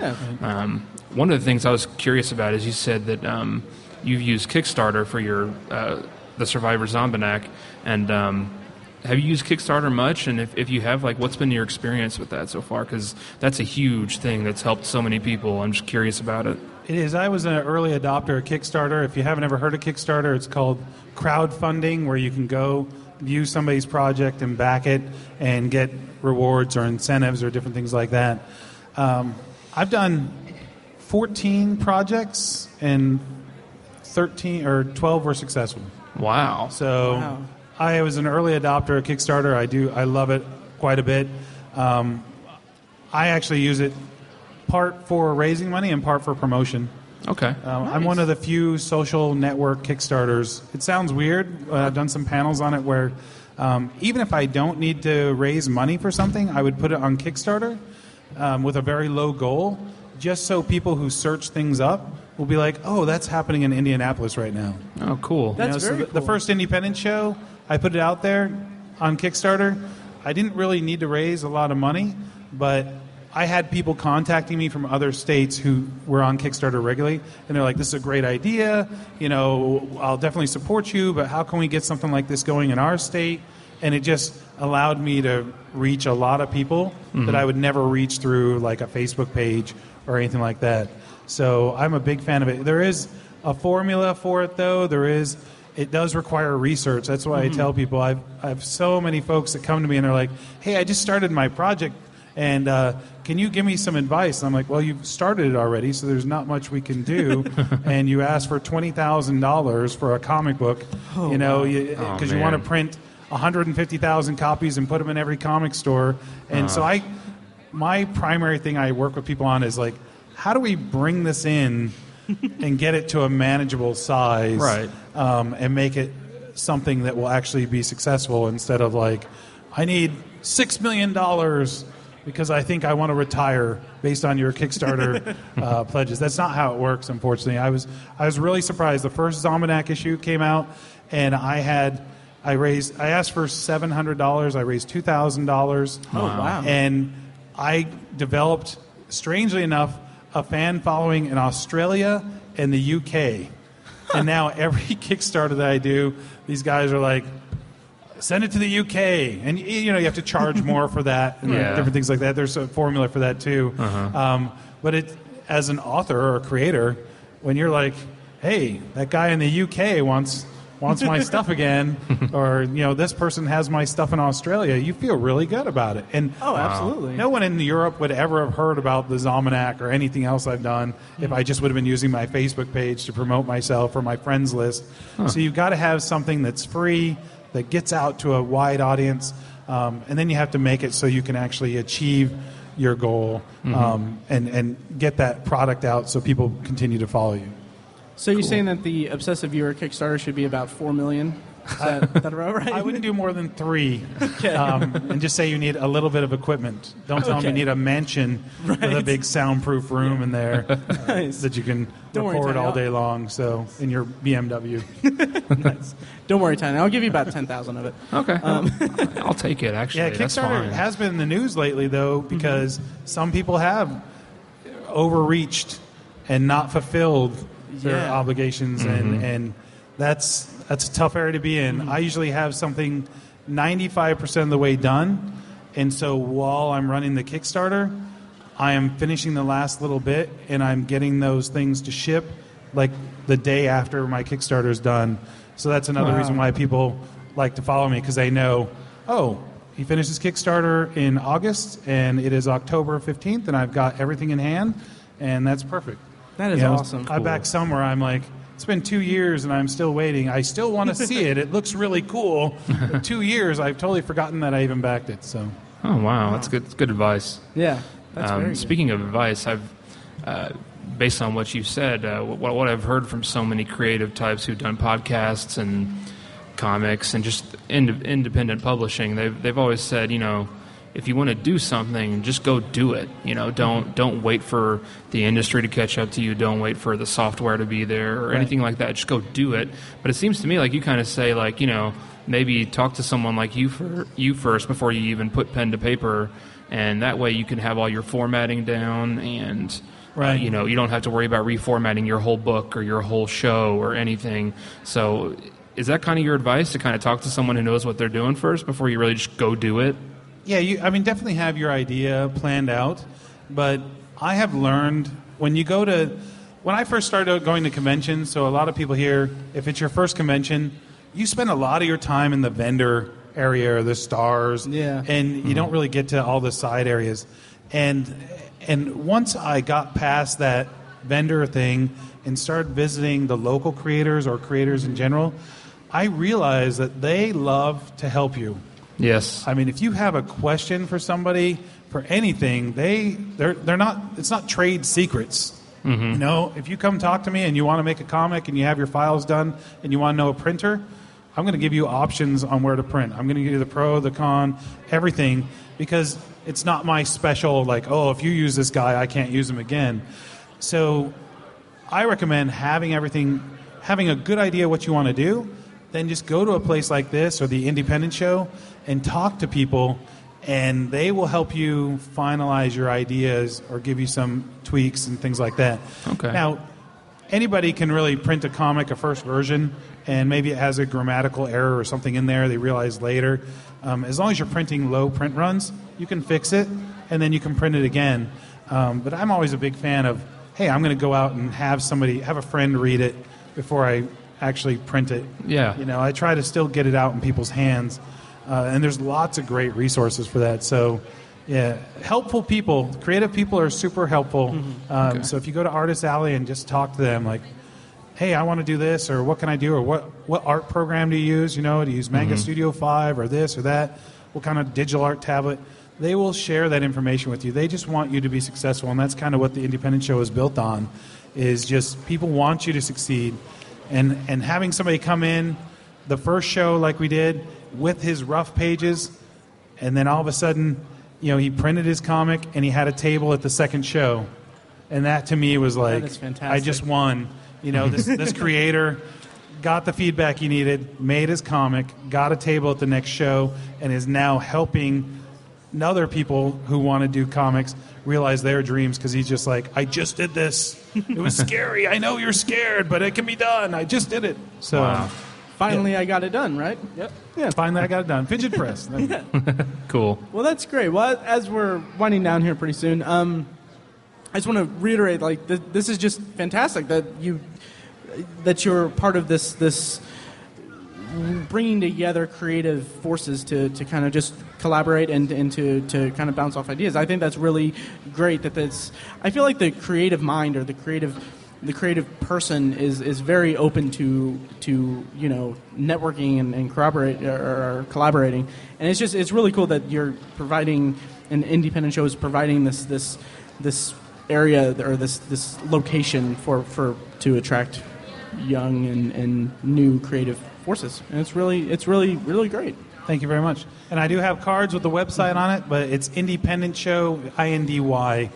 one of the things I was curious about is you said that you've used Kickstarter for your the Survivor Zombinac, and have you used Kickstarter much? And if you have, like, what's been your experience with that so far? Because that's a huge thing that's helped so many people. I'm just curious about it.
It is. I was an early adopter of Kickstarter. If you haven't ever heard of Kickstarter, it's called crowdfunding, where you can go view somebody's project and back it and get rewards or incentives or different things like that. I've done 14 projects and 13 or 12 were successful.
Wow.
So I was an early adopter of Kickstarter. I love it quite a bit. I actually use it part for raising money and part for promotion.
Okay.
I'm one of the few social network Kickstarters. It sounds weird. I've done some panels on it where even if I don't need to raise money for something, I would put it on Kickstarter with a very low goal, just so people who search things up will be like, oh, that's happening in Indianapolis right now.
Oh, cool.
That's very cool.
The first Independent show, I put it out there on Kickstarter. I didn't really need to raise a lot of money, but I had people contacting me from other states who were on Kickstarter regularly, and they're like, this is a great idea, I'll definitely support you, but how can we get something like this going in our state? And it just allowed me to reach a lot of people that I would never reach through like a Facebook page or anything like that. So I'm a big fan of it. There is a formula for it, though. It does require research. That's why I tell people, I have so many folks that come to me and they're like, hey, I just started my project, and can you give me some advice? And I'm like, well, you've started it already, so there's not much we can do. And you asked for $20,000 for a comic book, because you want to print 150,000 copies and put them in every comic store. And so my primary thing I work with people on is like, how do we bring this in and get it to a manageable size,
right?
And make it something that will actually be successful, instead of like, I need $6 million because I think I want to retire based on your Kickstarter pledges. That's not how it works, unfortunately. I was really surprised. The first Zomanac issue came out, and I asked for $700. I raised $2,000.
Oh, wow.
And I developed, strangely enough, a fan following in Australia and the UK. And now every Kickstarter that I do, these guys are like, send it to the UK. And, you have to charge more for that and different things like that. There's a formula for that, too. But as an author or a creator, when you're like, hey, that guy in the UK wants my stuff again, or this person has my stuff in Australia, you feel really good about it. And
absolutely.
No one in Europe would ever have heard about the Zomanac or anything else I've done if I just would have been using my Facebook page to promote myself or my friends list. So you've got to have something that's free, that gets out to a wide audience, and then you have to make it so you can actually achieve your goal, and get that product out so people continue to follow you.
So you're saying that the Obsessive Viewer Kickstarter should be about $4 million? Is that about right?
I wouldn't do more than 3, and just say you need a little bit of equipment. Don't tell them you need a mansion with a big soundproof room in there that you can record all day long. So in your BMW.
Nice. Don't worry, Tiny. I'll give you about 10,000 of it.
Okay, I'll take it. Actually,
yeah,
that's
Kickstarter
fine.
has been in the news lately, though, because some people have overreached and not fulfilled their obligations, and that's a tough area to be in. I usually have something 95% of the way done, and so while I'm running the Kickstarter, I am finishing the last little bit, and I'm getting those things to ship like the day after my Kickstarter is done. So that's another reason why people like to follow me, because they know, oh, he finished his Kickstarter in August, and it is October 15th, and I've got everything in hand, and that's perfect.
That is awesome.
I'm back somewhere. I'm like, it's been 2 years and I'm still waiting. I still want to see it. It looks really cool. But 2 years, I've totally forgotten that I even backed it. So.
Oh wow, that's good. That's good advice.
Yeah, that's very good.
Speaking of advice, I've based on what you said, what I've heard from so many creative types who've done podcasts and comics and just independent publishing, they've always said, if you want to do something, just go do it. Don't wait for the industry to catch up to you. Don't wait for the software to be there or anything like that. Just go do it. But it seems to me like you kind of say, like, maybe talk to someone like you first before you even put pen to paper, and that way you can have all your formatting down, and you don't have to worry about reformatting your whole book or your whole show or anything. So is that kind of your advice, to kind of talk to someone who knows what they're doing first before you really just go do it?
Yeah, definitely have your idea planned out, but I have learned when I first started going to conventions, so a lot of people here, if it's your first convention, you spend a lot of your time in the vendor area or the stars, and you don't really get to all the side areas. And once I got past that vendor thing and started visiting the local creators or creators in general, I realized that they love to help you.
Yes.
If you have a question for somebody for anything, they're not. It's not trade secrets. You know, if you come talk to me and you want to make a comic and you have your files done and you want to know a printer, I'm going to give you options on where to print. I'm going to give you the pro, the con, everything, because it's not my special, like, oh, if you use this guy, I can't use him again. So I recommend having everything, having a good idea what you want to do, then just go to a place like this or the Independent Show and talk to people, and they will help you finalize your ideas or give you some tweaks and things like that.
Okay.
Now, anybody can really print a comic, a first version, and maybe it has a grammatical error or something in there they realize later. As long as you're printing low print runs, you can fix it, and then you can print it again. But I'm always a big fan of, hey, I'm going to go out and have a friend read it before I actually print it.
Yeah.
You know, I try to still get it out in people's hands. And there's lots of great resources for that. So, yeah, helpful people, creative people are super helpful.
Okay.
So if you go to Artist Alley and just talk to them, like, hey, I want to do this, or what can I do, or what art program do you use? You know, do you use Manga Studio 5 or this or that? What kind of digital art tablet? They will share that information with you. They just want you to be successful, and that's kind of what the Independent Show is built on, is just people want you to succeed. And having somebody come in, the first show like we did, with his rough pages, and then all of a sudden, you know, he printed his comic and he had a table at the second show, and that to me was like,
That is fantastic.
I just won. You know, this creator got the feedback he needed, made his comic, got a table at the next show, and is now helping other people who want to do comics realize their dreams, because he's just like, I just did this. It was scary. I know you're scared, but it can be done. I just did it. So.
Wow.
Finally, I got it done, right?
Yep. Yeah, finally I got it done. Fidget press.
Cool.
Well, that's great. Well, as we're winding down here pretty soon, I just want to reiterate, like, this is just fantastic that you're part of this bringing together creative forces to kind of just collaborate and to kind of bounce off ideas. I think that's really great. I feel like the creative mind or the creative person is very open to you know, networking and collaborating, and it's really cool that you're providing an Independent Show is providing this area or this location to attract young and new creative forces, and it's really great.
Thank you very much. And I do have cards with the website on it, but it's Independent Show, INDY,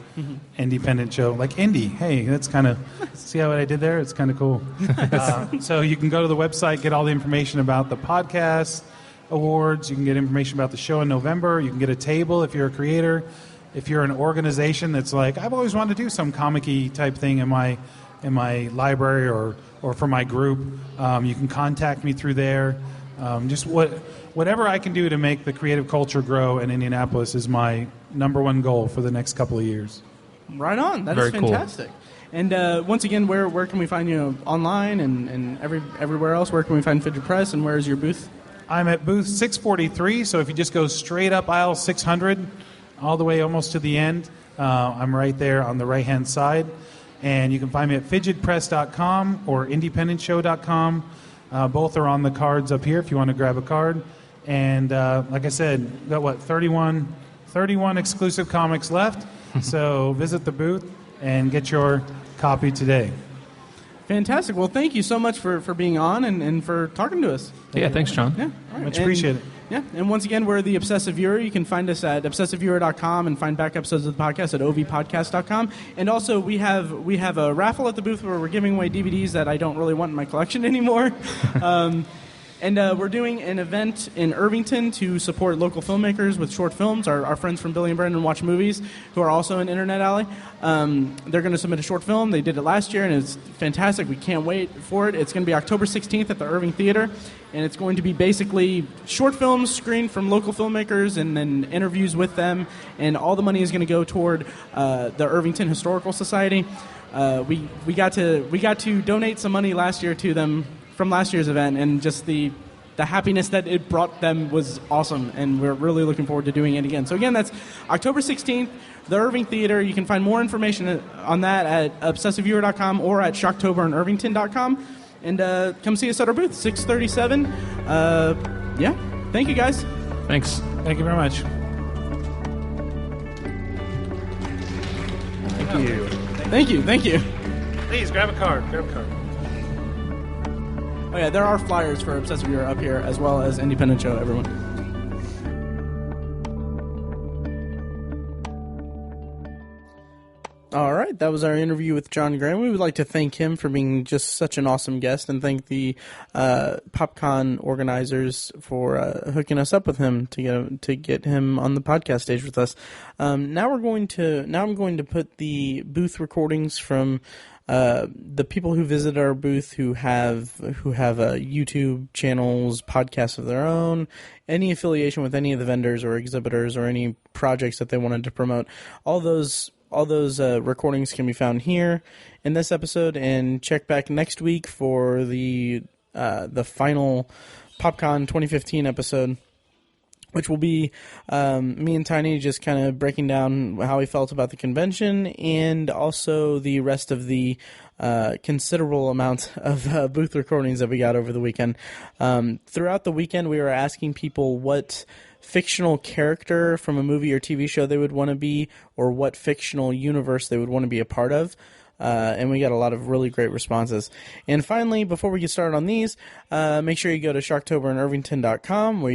Independent Show, like Indy. Hey, that's kind of, see how I did there? It's kind of cool. So you can go to the website, get all the information about the podcast awards. You can get information about the show in November. You can get a table if you're a creator. If you're an organization that's like, I've always wanted to do some comic-y type thing in my library or for my group, you can contact me through there. Just whatever I can do to make the creative culture grow in Indianapolis is my number one goal for the next couple of years.
Right on. That is fantastic. Cool. And once again, where can we find you online and everywhere else? Where can we find Fidget Press, and where is your booth?
I'm at booth 643, so if you just go straight up aisle 600, all the way almost to the end, I'm right there on the right-hand side. And you can find me at fidgetpress.com or indypendentshow.com. Both are on the cards up here if you want to grab a card. And like I said, we've got 31 exclusive comics left. So visit the booth and get your copy today.
Fantastic. Well, thank you so much for being on and for talking to us.
Yeah, thanks, John.
Yeah, all right.
Much appreciate it.
Yeah, and once again, we're the Obsessive Viewer. You can find us at obsessiveviewer.com and find back episodes of the podcast at ovpodcast.com. And also, we have a raffle at the booth where we're giving away DVDs that I don't really want in my collection anymore. And we're doing an event in Irvington to support local filmmakers with short films. Our friends from Billy and Brendan Watch Movies, who are also in Internet Alley, they're going to submit a short film. They did it last year, and it's fantastic. We can't wait for it. It's going to be October 16th at the Irving Theater, and it's going to be basically short films screened from local filmmakers and then interviews with them, and all the money is going to go toward the Irvington Historical Society. We got to donate some money last year to them from last year's event, and just the happiness that it brought them was awesome, and we're really looking forward to doing it again. So again, that's October 16th, the Irving Theater. You can find more information on that at obsessiveviewer.com or at Shocktober and Irvington.com. And come see us at our booth, 637. Yeah, thank you guys.
Thanks.
Thank you very much.
Thank you.
Please, grab a card.
Oh yeah, there are flyers for Obsessive Viewer up here, as well as Independent Show, everyone. All right, that was our interview with John Graham. We would like to thank him for being just such an awesome guest, and thank the PopCon organizers for hooking us up with him to get him on the podcast stage with us. Now I'm going to put the booth recordings from the people who visit our booth who have YouTube channels, podcasts of their own, any affiliation with any of the vendors or exhibitors or any projects that they wanted to promote. All those recordings can be found here in this episode, and check back next week for the final PopCon 2015 episode, which will be me and Tiny just kind of breaking down how we felt about the convention, and also the rest of the considerable amount of booth recordings that we got over the weekend. Throughout the weekend, we were asking people what fictional character from a movie or TV show they would want to be, or what fictional universe they would want to be a part of. And we got a lot of really great responses. And finally, before we get started on these, make sure you go to ShocktoberandIrvington.com, where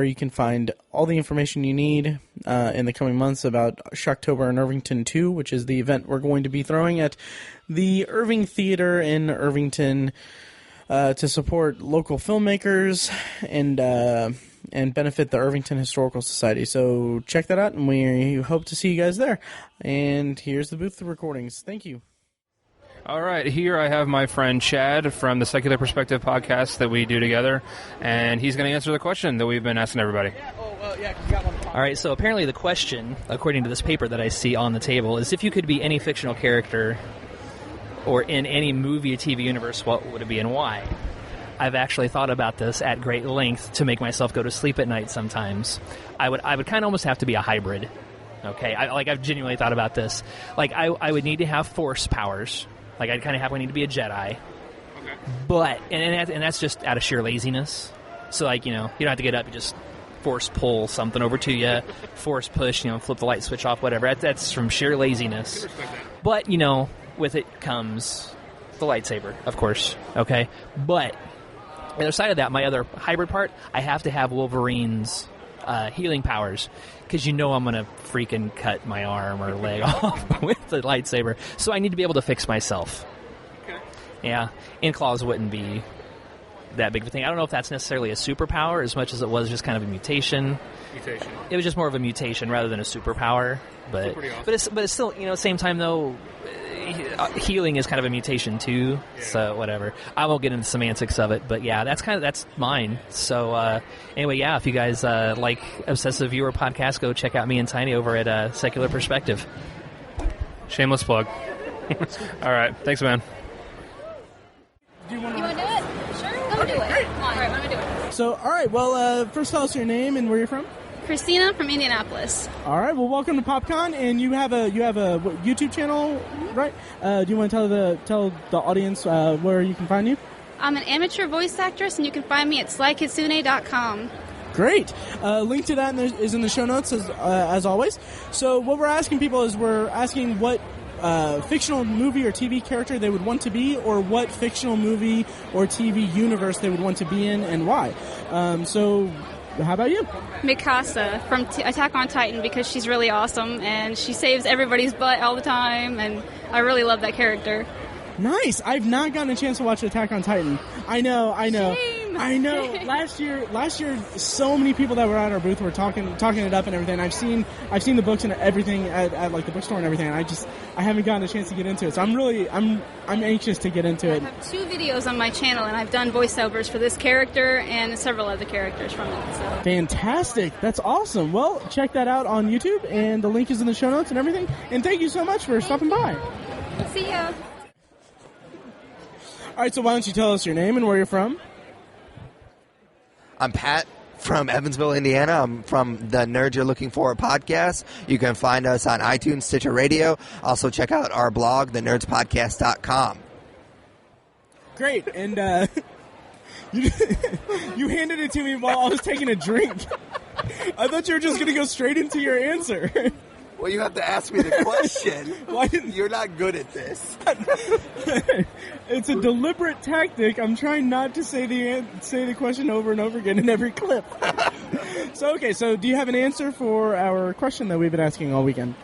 you can find all the information you need in the coming months about Shocktober and Irvington 2, which is the event we're going to be throwing at the Irving Theater in Irvington to support local filmmakers and benefit the Irvington Historical Society. So check that out, and we hope to see you guys there. And here's the booth recordings. Thank you.
All right, here I have my friend Chad from the Secular Perspective podcast that we do together, and he's going to answer the question that we've been asking everybody.
All right, so apparently the question, according to this paper that I see on the table, is if you could be any fictional character or in any movie or TV universe, what would it be and why? I've actually thought about this at great length to make myself go to sleep at night sometimes. I would kind of almost have to be a hybrid. Okay, I've genuinely thought about this. Like, I would need to have force powers. Like, I'd kind of need to be a Jedi. Okay. But, and that's just out of sheer laziness. So, like, you don't have to get up, you just force pull something over to you, force push, flip the light switch off, whatever. That's from sheer laziness. But, with it comes the lightsaber, of course. Okay? But the other side of that, my other hybrid part, I have to have Wolverine's healing powers, because I'm going to freaking cut my arm or leg off with the lightsaber. So I need to be able to fix myself. Okay. Yeah, and claws wouldn't be that big of a thing. I don't know if that's necessarily a superpower as much as it was just kind of a mutation. It was just more of a mutation rather than a superpower. But awesome. but it's still, at the same time though, healing is kind of a mutation too. Yeah. So whatever. I won't get into the semantics of it, but yeah, that's mine. So anyway, yeah, if you guys like Obsessive Viewer podcast, go check out me and Tiny over at Secular Perspective.
Shameless plug. All right, thanks, man.
Do you want to do it? Sure, go do it. Great. Come on. All right, what am I doing?
So, all right, well, first tell us your name and where you're from.
Christina from Indianapolis.
All right, well, welcome to PopCon, and you have a YouTube channel, right? Do you want to tell the audience where you can find you?
I'm an amateur voice actress, and you can find me at Slykitsune.com.
Great. Link to that is in the show notes as always. So what we're asking people is we're asking what fictional movie or TV character they would want to be, or what fictional movie or TV universe they would want to be in, and why. So how about you?
Mikasa from Attack on Titan, because she's really awesome and she saves everybody's butt all the time, and I really love that character.
Nice. I've not gotten a chance to watch Attack on Titan. I know.
Shame.
I know. Last year, so many people that were at our booth were talking it up and everything. I've seen the books and everything at like the bookstore and everything. And I haven't gotten a chance to get into it. So I'm anxious to get into it.
I have 2 videos on my channel, and I've done voiceovers for this character and several other characters from it. So.
Fantastic. That's awesome. Well, check that out on YouTube, and the link is in the show notes and everything. And thank you so much for stopping by.
See ya.
All right, so why don't you tell us your name and where you're from?
I'm Pat from Evansville, Indiana. I'm from the Nerds You're Looking For podcast. You can find us on iTunes, Stitcher Radio. Also check out our blog, thenerdspodcast.com.
Great, and you handed it to me while I was taking a drink. I thought you were just going to go straight into your answer.
Well, you have to ask me the question.
Why didn't
You're not good at this.
It's a deliberate tactic. I'm trying not to say the question over and over again in every clip. So do you have an answer for our question that we've been asking all weekend?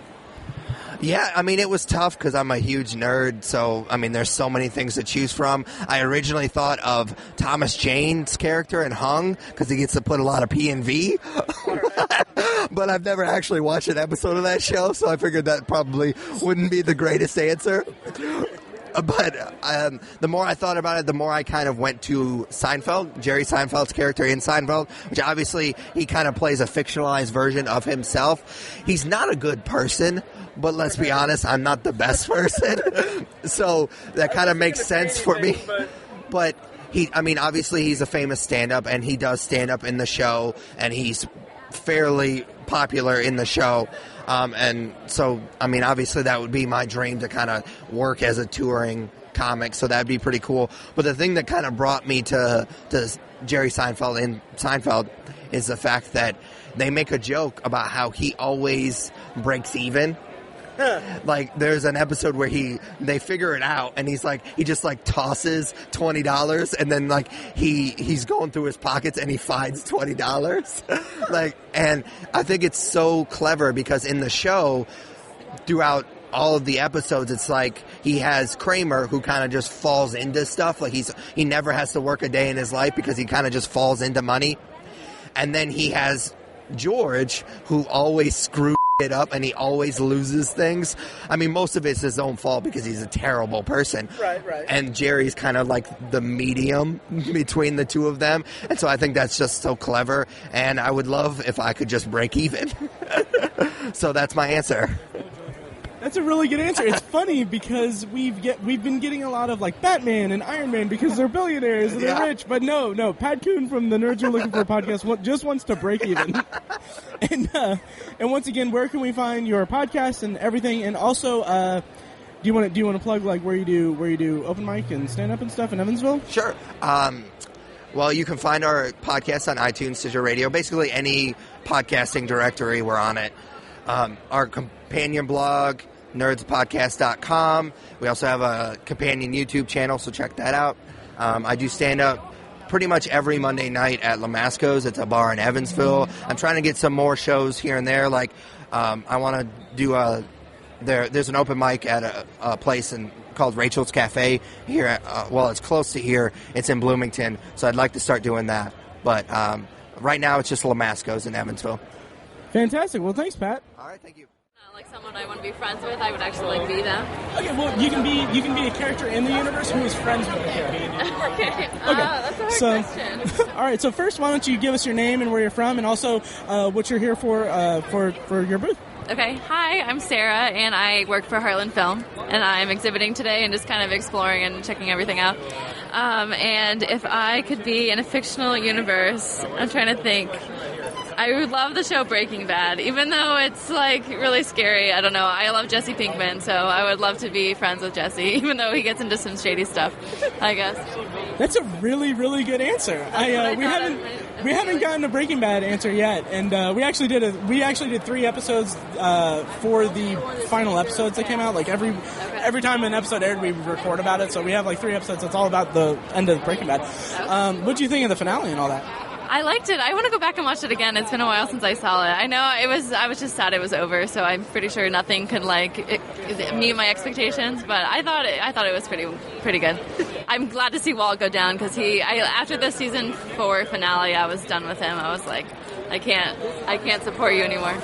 Yeah, I mean, it was tough because I'm a huge nerd, so, I mean, there's so many things to choose from. I originally thought of Thomas Jane's character in Hung, because he gets to put a lot of P and V. But I've never actually watched an episode of that show, so I figured that probably wouldn't be the greatest answer. But the more I thought about it, the more I kind of went to Seinfeld, Jerry Seinfeld's character in Seinfeld, which obviously he kind of plays a fictionalized version of himself. He's not a good person, but let's be honest, I'm not the best person. So that kind of makes sense for me. But obviously he's a famous stand-up, and he does stand-up in the show, and he's fairly popular in the show. And so, obviously that would be my dream to kind of work as a touring comic, so that'd be pretty cool. But the thing that kind of brought me to Jerry Seinfeld in Seinfeld is the fact that they make a joke about how he always breaks even. Like, there's an episode where they figure it out, and he just tosses $20, and then he's going through his pockets and he finds $20. And I think it's so clever because in the show, throughout all of the episodes, it's like he has Kramer who kind of just falls into stuff. Like he never has to work a day in his life because he kind of just falls into money. And then he has George who always screws it up, and he always loses things. Most of it's his own fault because he's a terrible person.
Right.
And Jerry's kind of like the medium between the two of them. And so I think that's just so clever. And I would love if I could just break even. So that's my answer.
That's a really good answer. It's funny because we've been getting a lot of Batman and Iron Man because they're billionaires and they're rich. But no, Pat Kuhn from the Nerds Are Looking For podcast just wants to break even. And once again, where can we find your podcast and everything? And also, do you want to plug where you do open mic and stand up and stuff in Evansville?
Sure. Well, you can find our podcast on iTunes, Stitcher Radio, basically any podcasting directory, we're on it. Our companion blog, nerdspodcast.com. We also have a companion YouTube channel, so check that out. I do stand-up pretty much every Monday night at Lamasco's. It's a bar in Evansville. I'm trying to get some more shows here and there. I want to do there's an open mic at a place called Rachel's Cafe here. It's close to here. It's in Bloomington, so I'd like to start doing that. But right now, it's just Lamasco's in Evansville.
Fantastic. Well, thanks, Pat.
All right, thank you.
Someone I want to be friends with, I would actually be them.
Okay, well, you can be a character in the universe who is friends with the character.
Okay. That's a hard question.
All right, so first, why don't you give us your name and where you're from, and also what you're here for your booth.
Okay. Hi, I'm Sarah, and I work for Heartland Film, and I'm exhibiting today and just kind of exploring and checking everything out. And if I could be in a fictional universe, I'm trying to think. I would love the show Breaking Bad, even though it's really scary. I don't know. I love Jesse Pinkman, so I would love to be friends with Jesse, even though he gets into some shady stuff, I guess.
That's a really, really good answer. We haven't gotten a Breaking Bad answer yet, and we actually did 3 episodes for the final episodes that came out. Every time an episode aired, we record about it. So we have 3 episodes that's all about the end of Breaking Bad. What do you think of the finale and all that?
I liked it. I want to go back and watch it again. It's been a while since I saw it. I know I was just sad it was over, so I'm pretty sure nothing could meet my expectations. But I thought it was pretty good. I'm glad to see Walt go down because after the season 4 finale, I was done with him. I was like, I can't support you anymore.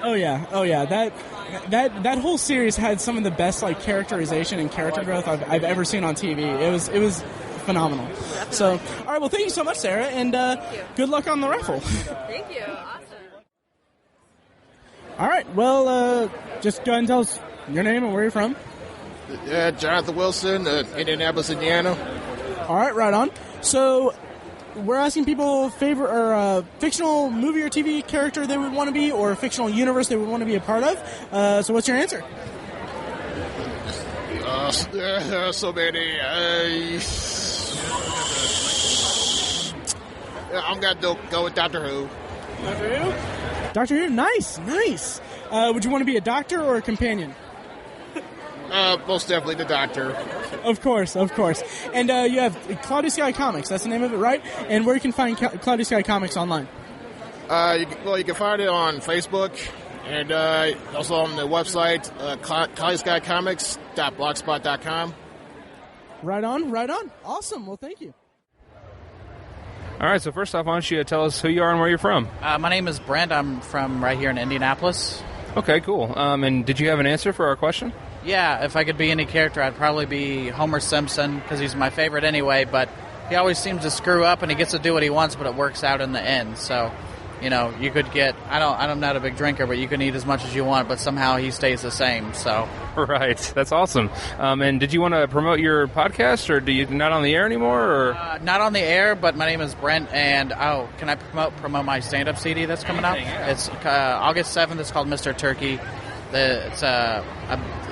Oh yeah. That whole series had some of the best characterization and character growth I've ever seen on TV. It was phenomenal. Definitely. So, all right, well, thank you so much, Sarah, and good luck on the raffle.
Thank you. Awesome.
All right, well, just go ahead and tell us your name and where you're from.
Jonathan Wilson, Indianapolis, Indiana.
All right, right on. So, we're asking people favorite fictional movie or TV character they would want to be, or a fictional universe they would want to be a part of. So, what's your answer?
So many. I'm going to go with Doctor Who.
Doctor Who? Doctor Who, nice. Would you want to be a doctor or a companion?
Most definitely the doctor.
Of course. And you have Cloudy Sky Comics. That's the name of it, right? And where you can find Cloudy Sky Comics online?
You can find it on Facebook and also on the website, cloudyskycomics.blogspot.com.
Right on. Awesome. Well, thank you.
All right, so first off, why don't you tell us who you are and where you're from?
My name is Brent. I'm from right here in Indianapolis.
Okay, cool. And did you have an answer for our question?
Yeah, if I could be any character, I'd probably be Homer Simpson, because he's my favorite anyway, but he always seems to screw up, and he gets to do what he wants, but it works out in the end. So, you could get, I'm not a big drinker, but you can eat as much as you want, but somehow he stays the same, so.
Right, that's awesome. And did you want to promote your podcast, or do you not on the air anymore? Or?
Not on the air, but my name is Brent, and can I promote my stand-up CD that's coming out? It's August 7th. It's called Mr. Turkey.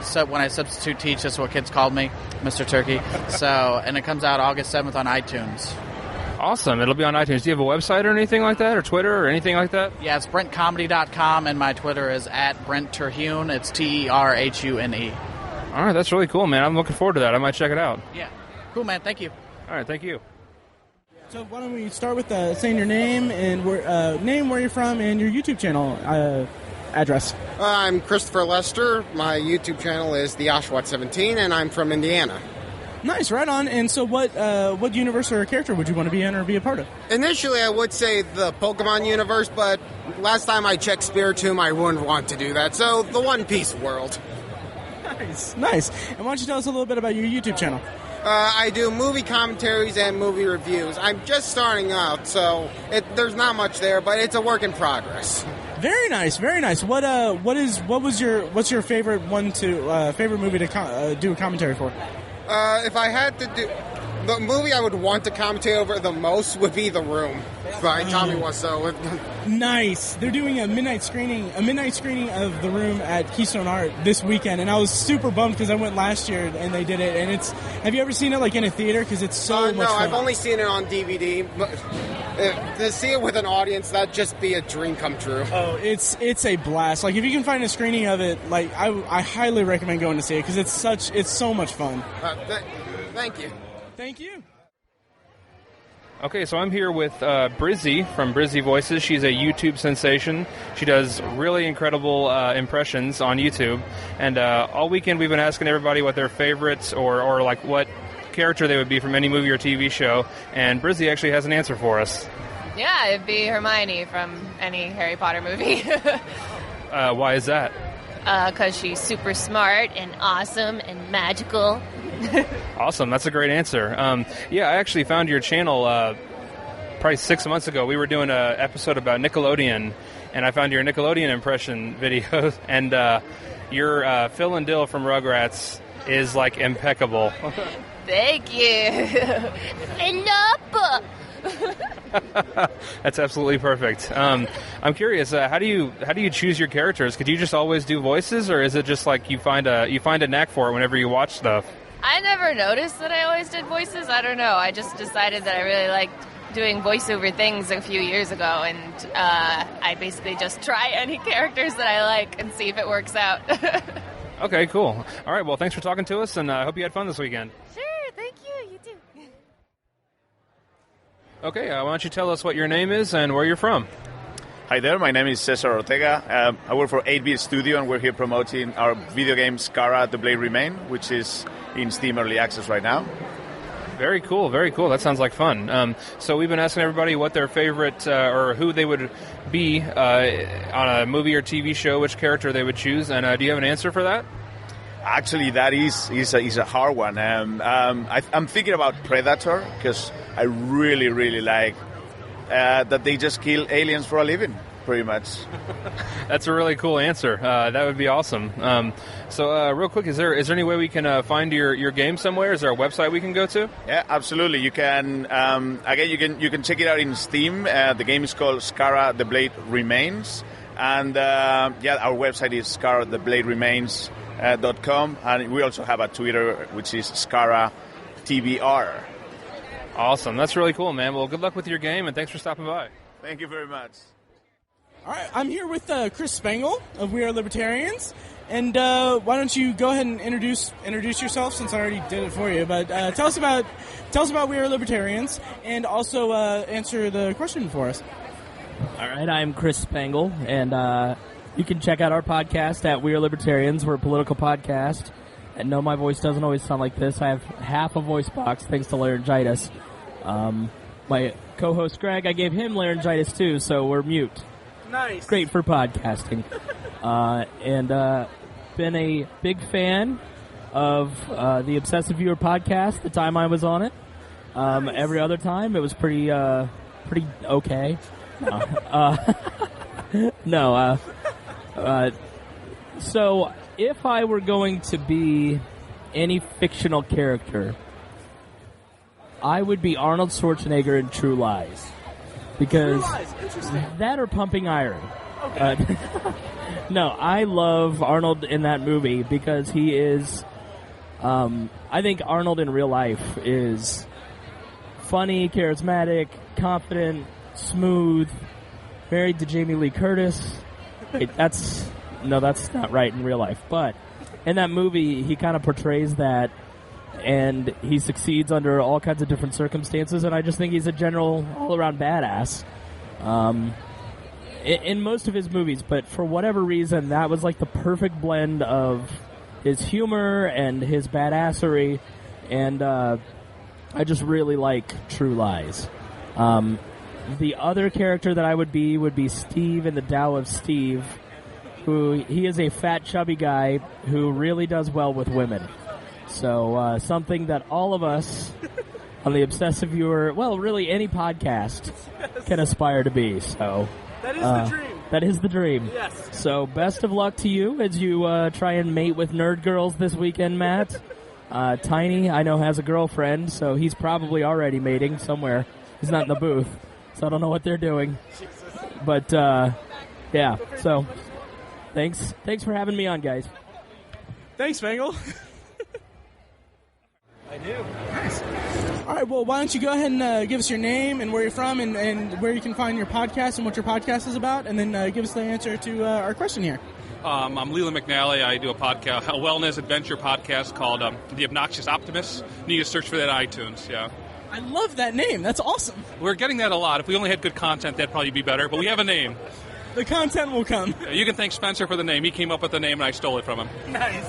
So when I substitute teach, that's what kids called me, Mr. Turkey. And it comes out August 7th on iTunes.
Awesome. It'll be on iTunes. Do you have a website or anything like that, or Twitter or anything like that?
Yeah, it's BrentComedy.com, and my Twitter is @BrentTerhune. It's TerHune.
All right, that's really cool, man. I'm looking forward to that. I might check it out.
Yeah. Cool, man. Thank you.
All right, thank you.
So why don't we start with saying your name and where you're from, and your YouTube channel address.
I'm Christopher Lester. My YouTube channel is the Oshawott17, and I'm from Indiana.
Nice, right on. And so what universe or character would you want to be in or be a part of?
Initially, I would say the Pokemon universe, but last time I checked Spiritomb, I wouldn't want to do that. So the One Piece world.
Nice. And why don't you tell us a little bit about your YouTube channel?
I do movie commentaries and movie reviews. I'm just starting out, so there's not much there, but it's a work in progress.
Very nice. What's your favorite favorite movie to do a commentary for?
If I had to do the movie I would want to commentate over the most would be The Room by Tommy Wiseau.
Nice. They're doing a midnight screening of The Room at Keystone Art this weekend, and I was super bummed because I went last year and they did it. And have you ever seen it in a theater? Because it's so much fun.
No, I've only seen it on DVD. But to see it with an audience, that'd just be a dream come true.
Oh, it's a blast. If you can find a screening of it, I highly recommend going to see it because it's so much fun.
Thank you.
Thank you.
Okay, so I'm here with Brizzy from Brizzy Voices. She's a YouTube sensation. She does really incredible impressions on YouTube. And all weekend we've been asking everybody what their favorites or what character they would be from any movie or TV show. And Brizzy actually has an answer for us.
Yeah, it'd be Hermione from any Harry Potter movie.
Why is that?
Because she's super smart and awesome and magical.
Awesome. That's a great answer. I actually found your channel probably 6 months ago. We were doing an episode about Nickelodeon, and I found your Nickelodeon impression video, and your Phil and Dill from Rugrats is, impeccable.
Thank you. Enough.
That's absolutely perfect. I'm curious, how do you choose your characters? Could you just always do voices, or is it just you find a knack for it whenever you watch stuff?
I never noticed that I always did voices. I don't know. I just decided that I really liked doing voiceover things a few years ago, and I basically just try any characters that I like and see if it works out.
Okay, cool. All right, well, thanks for talking to us, and I hope you had fun this weekend.
Sure, thank you. You too.
Okay, why don't you tell us what your name is and where you're from?
Hi there, my name is Cesar Ortega. I work for 8-Bit Studio, and we're here promoting our video game SKARA The Blade Remain, which is in Steam Early Access right now.
Very cool, very cool. That sounds like fun. So we've been asking everybody what their favorite or who they would be on a movie or TV show, which character they would choose, and do you have an answer for that?
Actually, that is a hard one. I'm thinking about Predator, because I really, really like that they just kill aliens for a living, pretty much.
That's a really cool answer. That would be awesome. So real quick, is there any way we can find your game somewhere? Is there a website we can go to?
Yeah, absolutely. You can you can check it out in Steam. The game is called SKARA The Blade Remains, and our website is SKARATheBladeRemains.com, and we also have a Twitter, which is SKARA TBR.
Awesome. That's really cool, man. Well, good luck with your game, and thanks for stopping by.
Thank you very much.
All right, I'm here with Chris Spangle of We Are Libertarians. And why don't you go ahead and introduce yourself, since I already did it for you. But tell us about We Are Libertarians, and also answer the question for us.
All right, I'm Chris Spangle, and you can check out our podcast at We Are Libertarians. We're a political podcast. And no, my voice doesn't always sound like this. I have half a voice box thanks to laryngitis. My co-host Greg, I gave him laryngitis too, so we're mute.
Nice.
Great for podcasting. And been a big fan of the Obsessive Viewer podcast the time I was on it.
Nice.
Every other time it was pretty okay. So if I were going to be any fictional character, I would be Arnold Schwarzenegger in True Lies. Because that or Pumping Iron. Okay. No, I love Arnold in that movie because he is... I think Arnold in real life is funny, charismatic, confident, smooth, married to Jamie Lee Curtis. That's not right in real life. But in that movie, he kind of portrays that, and he succeeds under all kinds of different circumstances, and I just think he's a general all-around badass. In most of his movies, but for whatever reason, that was like the perfect blend of his humor and his badassery, and I just really like True Lies. The other character that I would be Steve in the Tao of Steve, he is a fat, chubby guy who really does well with women. So something that all of us on the Obsessive Viewer, well, really any podcast, can aspire to be. So
that is the dream.
That is the dream.
Yes.
So best of luck to you as you try and mate with nerd girls this weekend, Matt. Tiny, I know, has a girlfriend, so he's probably already mating somewhere. He's not in the booth, so I don't know what they're doing. But, yeah, so thanks for having me on, guys.
Thanks, Spangle.
I do.
Nice. All right, well, why don't you go ahead and give us your name and where you're from and where you can find your podcast and what your podcast is about, and then give us the answer to our question here.
I'm Leilan McNally. I do a podcast, a wellness adventure podcast called The Obnoxious Optimist. You need to search for that on iTunes, yeah.
I love that name. That's awesome.
We're getting that a lot. If we only had good content, that'd probably be better, but we have a name.
The content will come.
You can thank Spencer for the name. He came up with the name, and I stole it from him.
Nice.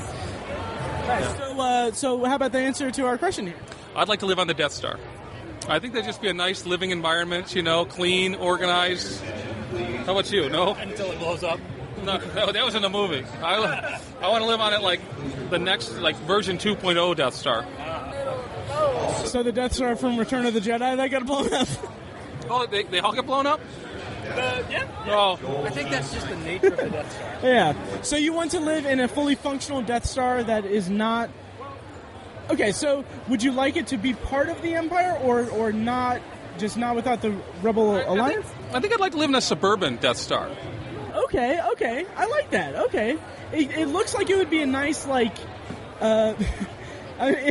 Yeah. So how about the answer to our question here?
I'd like to live on the Death Star. I think that'd just be a nice living environment, clean, organized. How about you? No?
Until it blows up.
No, that was in the movie. I want to live on it like the next, version 2.0 Death Star.
So the Death Star from Return of the Jedi, that got blown up?
Oh, they all get blown up?
Yeah.
Oh.
I think that's just the nature of the Death Star.
Yeah. So you want to live in a fully functional Death Star that is not... Okay, so would you like it to be part of the Empire or not, just not without the Rebel Alliance?
I think I'd like to live in a suburban Death Star.
Okay. I like that. Okay. It looks like it would be a nice, in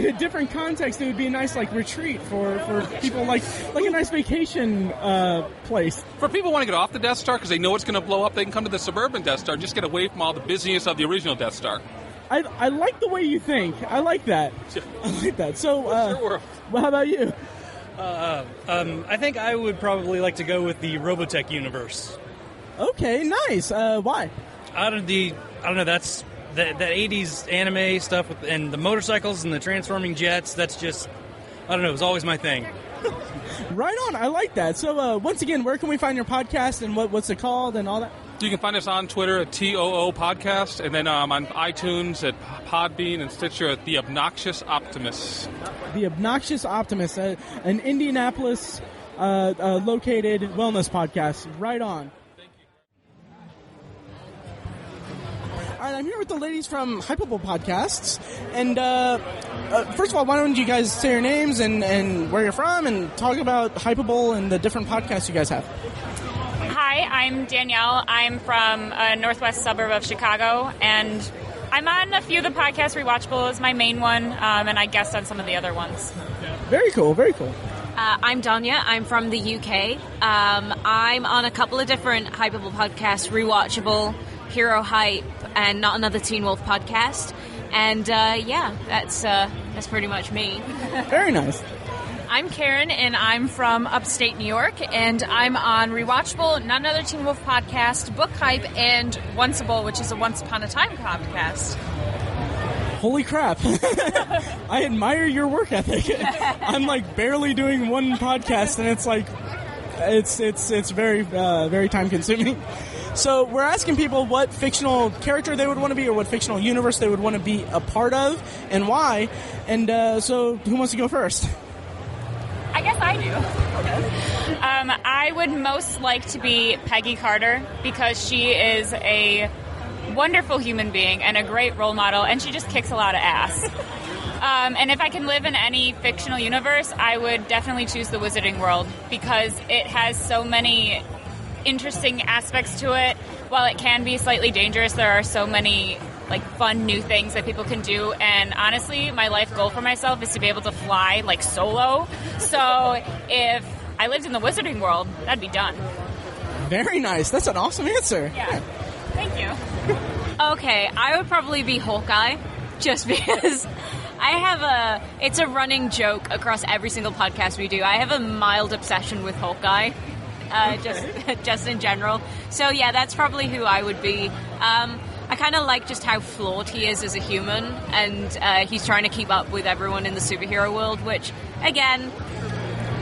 a different context, it would be a nice, retreat for people, like a nice vacation place.
For people who want to get off the Death Star because they know it's going to blow up, they can come to the suburban Death Star, just get away from all the busyness of the original Death Star.
I like the way you think. I like that. So,
well,
how about you?
I think I would probably like to go with the Robotech universe.
Okay, nice. Why?
I don't know. That's that 80s anime stuff and the motorcycles and the transforming jets. That's just, I don't know. It was always my thing.
Right on. I like that. So, once again, where can we find your podcast and what's it called and all that?
You can find us on Twitter at TOO Podcast, and then on iTunes at Podbean and Stitcher at The Obnoxious Optimist.
The Obnoxious Optimist, an Indianapolis located wellness podcast. Right on.
Thank you.
All right, I'm here with the ladies from Hypable Podcasts, and first of all, why don't you guys say your names and where you're from, and talk about Hypable and the different podcasts you guys have.
Hi, I'm Danielle. I'm from a northwest suburb of Chicago, and I'm on a few of the podcasts. Rewatchable is my main one, and I guest on some of the other ones.
Very cool, very cool.
I'm Donya. I'm from the UK. I'm on a couple of different Hypable podcasts, Rewatchable, Hero Hype, and Not Another Teen Wolf podcast. And that's pretty much me.
Very nice.
I'm Karen, and I'm from upstate New York, and I'm on Rewatchable, Not Another Teen Wolf podcast, Book Hype, and Onceable, which is a Once Upon a Time podcast.
Holy crap. I admire your work ethic. I'm like barely doing one podcast, and it's like it's very very time consuming. So we're asking people what fictional character they would want to be, or what fictional universe they would want to be a part of, and why. And so who wants to go first?
I guess I do. Okay. I would most like to be Peggy Carter because she is a wonderful human being and a great role model, and she just kicks a lot of ass. And if I can live in any fictional universe, I would definitely choose the Wizarding World because it has so many interesting aspects to it. While it can be slightly dangerous, there are so many like fun new things that people can do, and honestly my life goal for myself is to be able to fly like solo. So if I lived in the Wizarding World, that'd be done.
Very nice. That's an awesome answer.
Yeah. Thank you.
Okay, I would probably be Hawkeye, just because it's a running joke across every single podcast we do. I have a mild obsession with Hawkeye, just in general. So yeah, that's probably who I would be. I kind of like just how flawed he is as a human, and he's trying to keep up with everyone in the superhero world, which, again,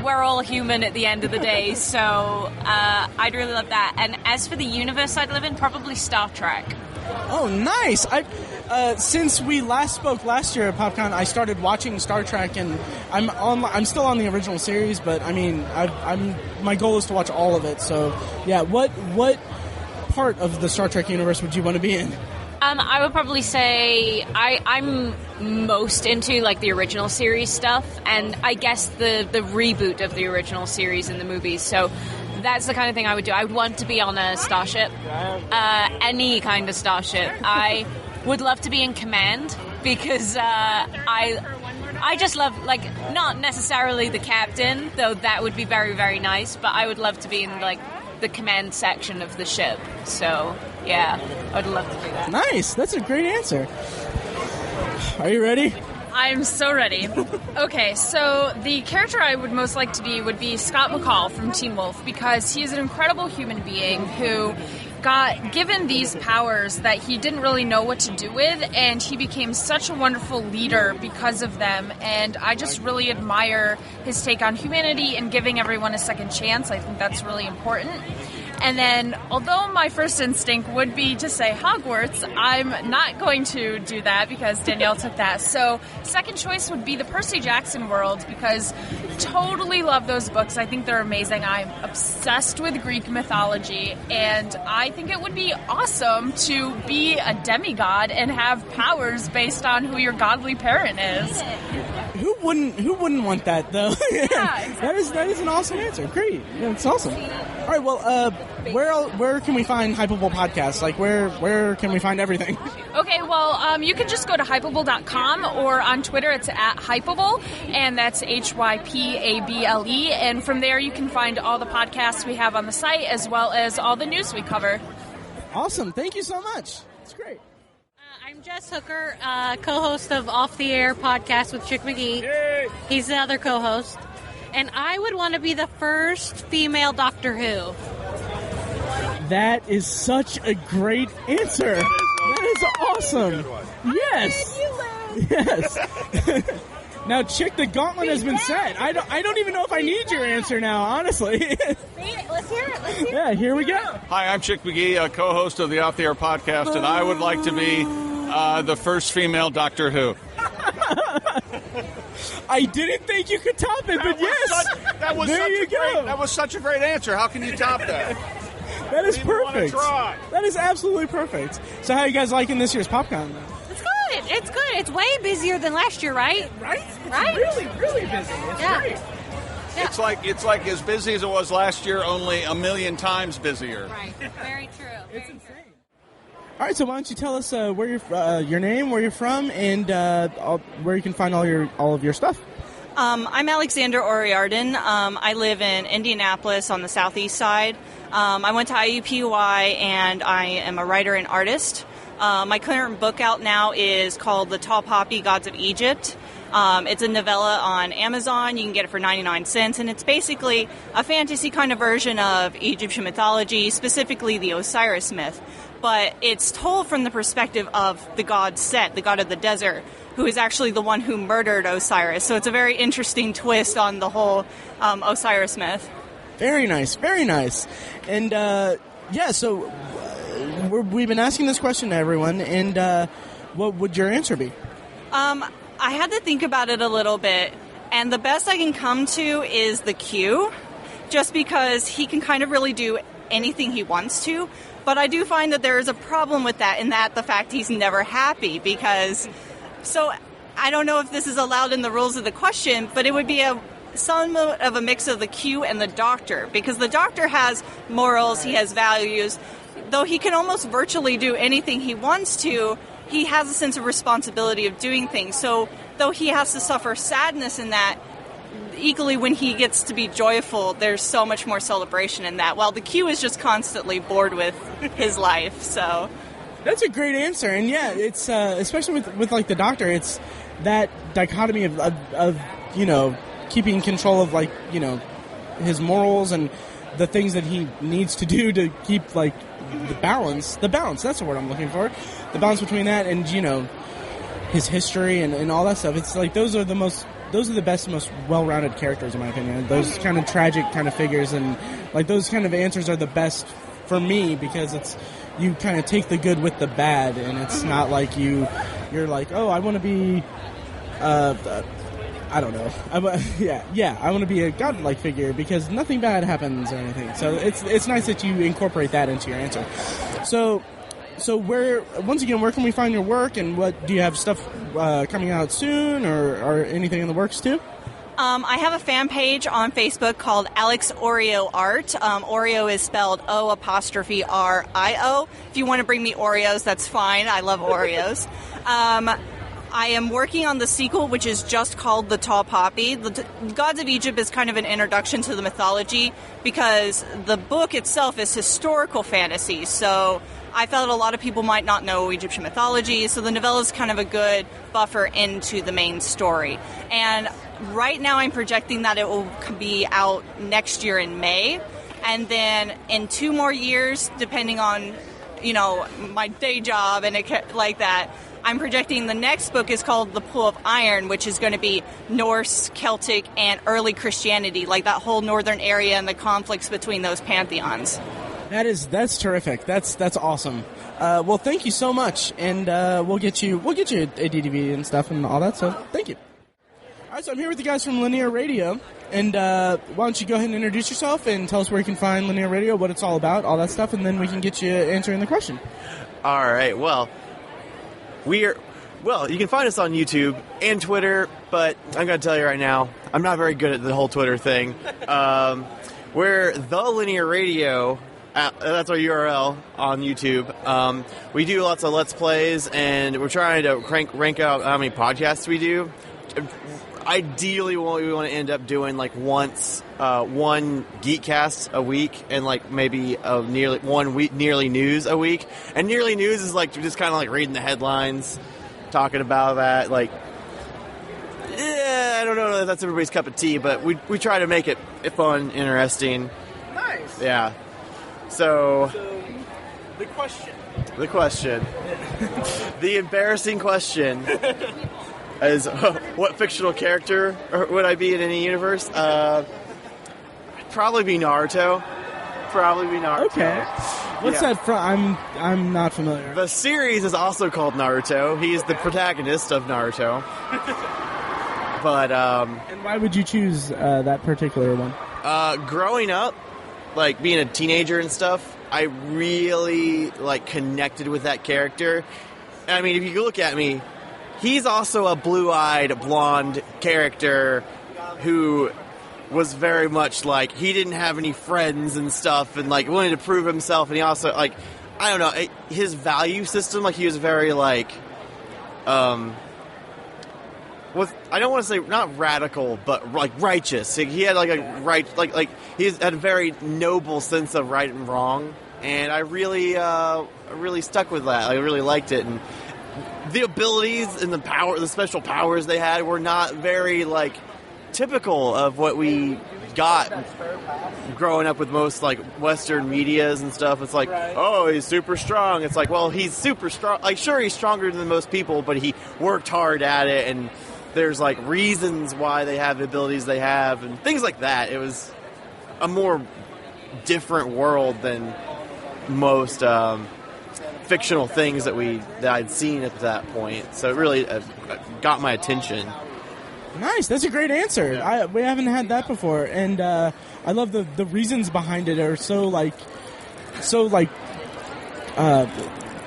we're all human at the end of the day, so I'd really love that. And as for the universe I'd live in, probably Star Trek.
Oh, nice! Since we last spoke last year at PopCon, I started watching Star Trek, and I'm still on the original series, but I mean, my goal is to watch all of it. So, yeah, what part of the Star Trek universe would you want to be in?
I would probably say I'm most into like the original series stuff, and I guess the reboot of the original series in the movies. So that's the kind of thing I would do. I would want to be on a starship, any kind of starship. I would love to be in command because I just love, like, not necessarily the captain, though that would be very, very nice, but I would love to be in like the command section of the ship. So yeah, I would love to do that.
Nice. That's a great answer. Are you ready?
I'm so ready. Okay, so the character I would most like to be would be Scott McCall from Teen Wolf, because he is an incredible human being who got given these powers that he didn't really know what to do with, and he became such a wonderful leader because of them, and I just really admire his take on humanity and giving everyone a second chance. I think that's really important. And then, although my first instinct would be to say Hogwarts, I'm not going to do that because Danielle took that. So, second choice would be the Percy Jackson world, because totally love those books. I think they're amazing. I'm obsessed with Greek mythology, and I think it would be awesome to be a demigod and have powers based on who your godly parent is.
Who wouldn't want that, though? Yeah, exactly. That is an awesome answer. Great. Yeah, it's awesome. All right, well, where can we find Hypable podcasts? Like, where can we find everything?
Okay, well, you can just go to hypable.com, or on Twitter it's at Hypable, and that's HYPABLE, and from there you can find all the podcasts we have on the site, as well as all the news we cover.
Awesome. Thank you so much. It's great.
I'm Jess Hooker, co-host of Off the Air podcast with Chick McGee. Yay! He's the other co-host. And I would want to be the first female Doctor Who.
That is such a great answer. That is awesome. Yes. Yes. Now, Chick, the gauntlet has been set. I don't even know if I need your answer now, honestly.
Let's hear it.
Yeah, here we go.
Hi, I'm Chick McGee, a co-host of the Off the Air podcast, and I would like to be the first female Doctor Who.
I didn't think you could top it, but yes. There you go.
That was such a great answer. How can you top that?
That is perfect. That is absolutely perfect. So how are you guys liking this year's PopCon?
It's good. It's way busier than last year, right?
Right? It's really, really busy. It's great.
Yeah.
It's like as busy as it was last year, only a million times busier.
Right. Very true.
It's insane. All right, so why don't you tell us where your name, where you're from, and where you can find all of your stuff.
I'm Alexander Oriarden. I live in Indianapolis on the southeast side. I went to IUPUI, and I am a writer and artist. My current book out now is called The Tall Poppy, Gods of Egypt. It's a novella on Amazon. You can get it for 99 cents, and it's basically a fantasy kind of version of Egyptian mythology, specifically the Osiris myth. But it's told from the perspective of the god Set, the god of the desert, who is actually the one who murdered Osiris. So it's a very interesting twist on the whole Osiris myth.
Very nice, very nice. And, so we've been asking this question to everyone, and what would your answer be?
I had to think about it a little bit, and the best I can come to is the Q, just because he can kind of really do anything he wants to. But I do find that there is a problem with that, in that the fact he's never happy, because... So I don't know if this is allowed in the rules of the question, but it would be somewhat of a mix of the Q and the Doctor, because the Doctor has morals, he has values. Though he can almost virtually do anything he wants to, he has a sense of responsibility of doing things. So though he has to suffer sadness in that, equally when he gets to be joyful, there's so much more celebration in that. While the Q is just constantly bored with his life, so...
That's a great answer, and yeah, it's especially with like the Doctor, it's that dichotomy of keeping control of his morals and the things that he needs to do to keep the balance. That's the word I'm looking for. The balance between that and his history and all that stuff. It's like those are the best, most well-rounded characters in my opinion. Those kind of tragic kind of figures, and those kind of answers are the best for me, because it's. You kind of take the good with the bad, and it's not like you're like, oh, I want to be, I don't know, I want to be a godlike figure because nothing bad happens or anything. So it's nice that you incorporate that into your answer. So where can we find your work, and what do you have stuff coming out soon or anything in the works too?
I have a fan page on Facebook called Alex Oreo Art. Oreo is spelled O''RIO. If you want to bring me Oreos, that's fine. I love Oreos. I am working on the sequel, which is just called The Tall Poppy. The Gods of Egypt is kind of an introduction to the mythology, because the book itself is historical fantasy. So I felt a lot of people might not know Egyptian mythology, so the novella is kind of a good buffer into the main story. And right now I'm projecting that it will be out next year in May, and then in 2 more years, depending on, my day job and it like that, I'm projecting the next book is called The Pool of Iron, which is going to be Norse, Celtic, and early Christianity, like that whole northern area and the conflicts between those pantheons.
That's terrific. That's awesome. Well, thank you so much, and we'll get you a DDV and stuff and all that. So thank you. All right, so I'm here with the guys from Linear Radio, and why don't you go ahead and introduce yourself and tell us where you can find Linear Radio, what it's all about, all that stuff, and then we can get you answering the question.
All right. Well, you can find us on YouTube and Twitter, but I'm going to tell you right now, I'm not very good at the whole Twitter thing. We're The Linear Radio. That's our URL on YouTube. We do lots of Let's Plays, and we're trying to rank out how many podcasts we do. Ideally, what we want to end up doing one Geekcast a week, and maybe Nearly News a week. And Nearly News is just kind of reading the headlines, talking about that. I don't know if that's everybody's cup of tea, but we try to make it fun, interesting.
Nice.
Yeah. So
the question.
The embarrassing question is, what fictional character would I be in any universe? Probably be Naruto.
Okay. What's that from? I'm not familiar.
The series is also called Naruto. He is the protagonist of Naruto. But
and why would you choose that particular one?
Growing up, being a teenager and stuff, I really connected with that character. I mean, if you look at me, he's also a blue-eyed, blonde character who was very much he didn't have any friends and stuff, and wanted to prove himself. And he also I don't know, his value system. He was very I don't want to say not radical, but like righteous. He had like a like he had a very noble sense of right and wrong, and I really stuck with that. I really liked it, and the abilities and the special powers they had were not very like typical of what we got growing up with most like Western medias and stuff. It's like, oh, he's super strong. It's like, well, he's super strong. Like, sure, he's stronger than most people, but he worked hard at it, and there's like reasons why they have the abilities they have and things like that. It was a more different world than most fictional things that I'd seen at that point. So it really got my attention.
Nice, that's a great answer. Yeah. We haven't had that before, and I love the reasons behind it are so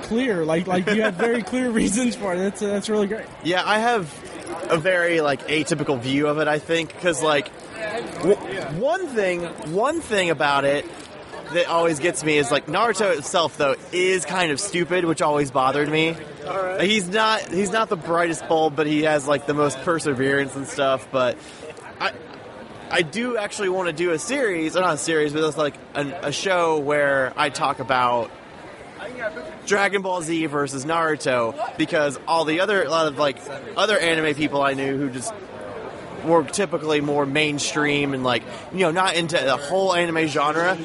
clear. Like you have very clear reasons for it. That's really great.
Yeah, I have a very like atypical view of it. I think because like one thing about it that always gets me is like Naruto itself though is kind of stupid, which always bothered me. Right. He's not the brightest bulb, but he has like the most perseverance and stuff. But I do actually want to do a series, or not a series, but it's like a show where I talk about Dragon Ball Z versus Naruto, because a lot of like other anime people I knew who just were typically more mainstream and like, you know, not into the whole anime genre.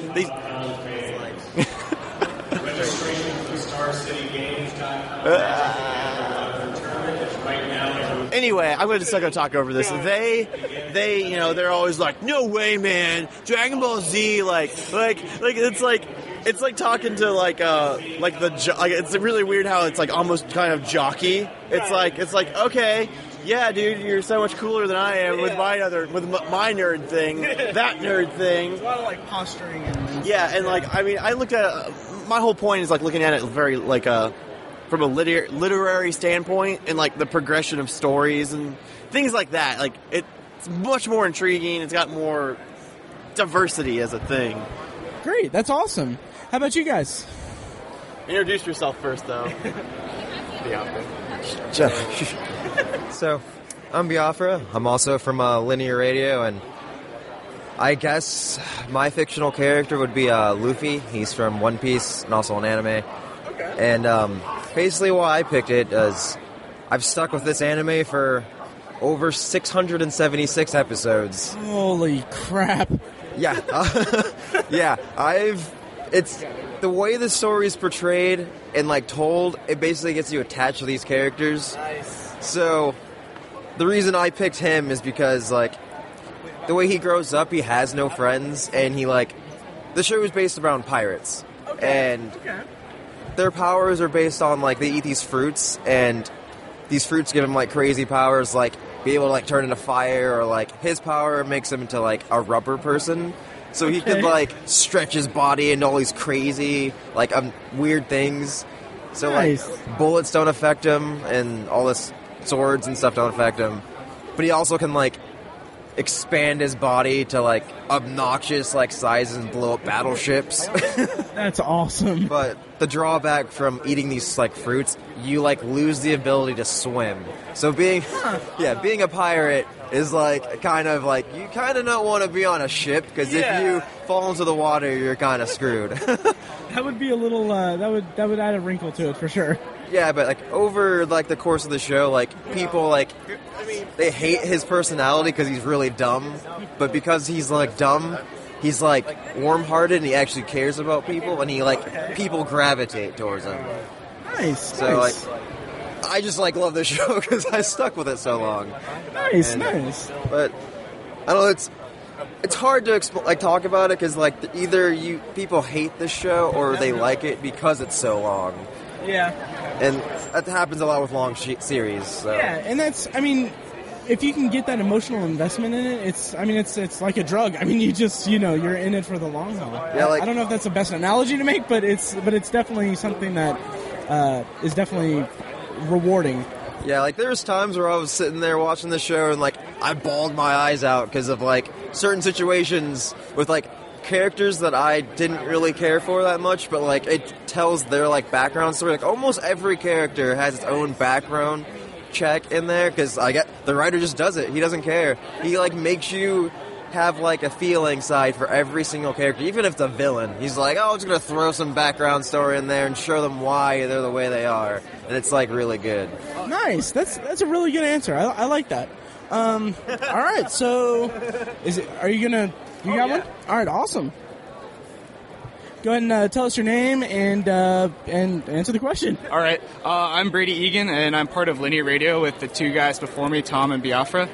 Anyway, I'm just not going to talk over this. They, you know, they're always like, no way, man, Dragon Ball Z, like it's like talking to it's really weird how it's like almost kind of jockey. It's like okay, yeah, dude, you're so much cooler than I am with my nerd thing, that nerd thing.
There's a lot of like posturing and
and like I mean, I looked at my whole point is like looking at it very like from a literary standpoint and like the progression of stories and things like that. Like it's much more intriguing. It's got more diversity as a thing.
Great, that's awesome. How about you guys?
Introduce yourself first, though. Biafra.
So, I'm Biafra. I'm also from Linear Radio, and I guess my fictional character would be Luffy. He's from One Piece and also an anime. Okay. And basically why I picked it is I've stuck with this anime for over 676 episodes.
Holy crap.
Yeah. Yeah, it's the way the story is portrayed and like told, it basically gets you attached to these characters.
Nice.
So the reason I picked him is because like the way he grows up, he has no friends, and the show is based around pirates. Okay. And their powers are based on like they eat these fruits, and these fruits give him like crazy powers, like be able to like turn into fire, or like his power makes him into like a rubber person. So he could, like, stretch his body into all these crazy, like, weird things. So, nice. Like, bullets don't affect him, and all this swords and stuff don't affect him. But he also can, like, expand his body to, like, obnoxious, like, sizes and blow up battleships.
That's awesome.
But the drawback from eating these, like, fruits, you, like, lose the ability to swim. So being a pirate is like kind of like you kind of don't want to be on a ship, because if you fall into the water, you're kind of screwed.
That would be a little that would add a wrinkle to it for sure.
Yeah, but like over like the course of the show, like people like they hate his personality because he's really dumb, but because he's like dumb, he's like warm-hearted and he actually cares about people, and he like people gravitate towards him.
Nice.
So like I just like love this show because I stuck with it so long.
Nice.
But I don't know. It's hard to talk about it because like either people hate the show or they like it because it's so long.
Yeah.
And that happens a lot with long series. So.
Yeah, and that's if you can get that emotional investment in it, it's like a drug. I mean, you just you're in it for the long haul.
Yeah,
I don't know if that's the best analogy to make, but it's definitely something that is definitely rewarding.
Yeah, like there was times where I was sitting there watching the show and like I bawled my eyes out because of like certain situations with like characters that I didn't really care for that much, but like it tells their like background story. Like almost every character has its own background, check in there because I get the writer just does it. He doesn't care. He like makes you have like a feeling side for every single character, even if it's a villain. He's like, oh, I'm just gonna throw some background story in there and show them why they're the way they are, and it's like really good.
Nice. That's a really good answer. I like that. All right. So, are you gonna? You got one? All right. Awesome. Go ahead and tell us your name and answer the question.
All right. I'm Brady Egan, and I'm part of Linear Radio with the two guys before me, Tom and Biafra.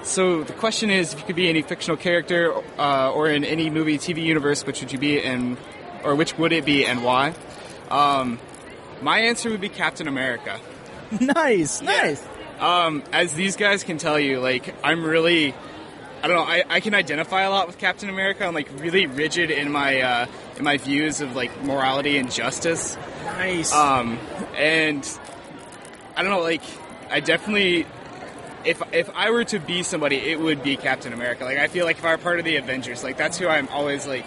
So the question is, if you could be any fictional character or in any movie, TV universe, which would you be, or which would it be, and why? My answer would be Captain America.
Nice.
As these guys can tell you, like, I'm really... I don't know. I can identify a lot with Captain America. I'm like really rigid in my views of like morality and justice.
Nice.
And I don't know. Like, I definitely, if I were to be somebody, it would be Captain America. Like, I feel like if I were part of the Avengers, like that's who I'm always like.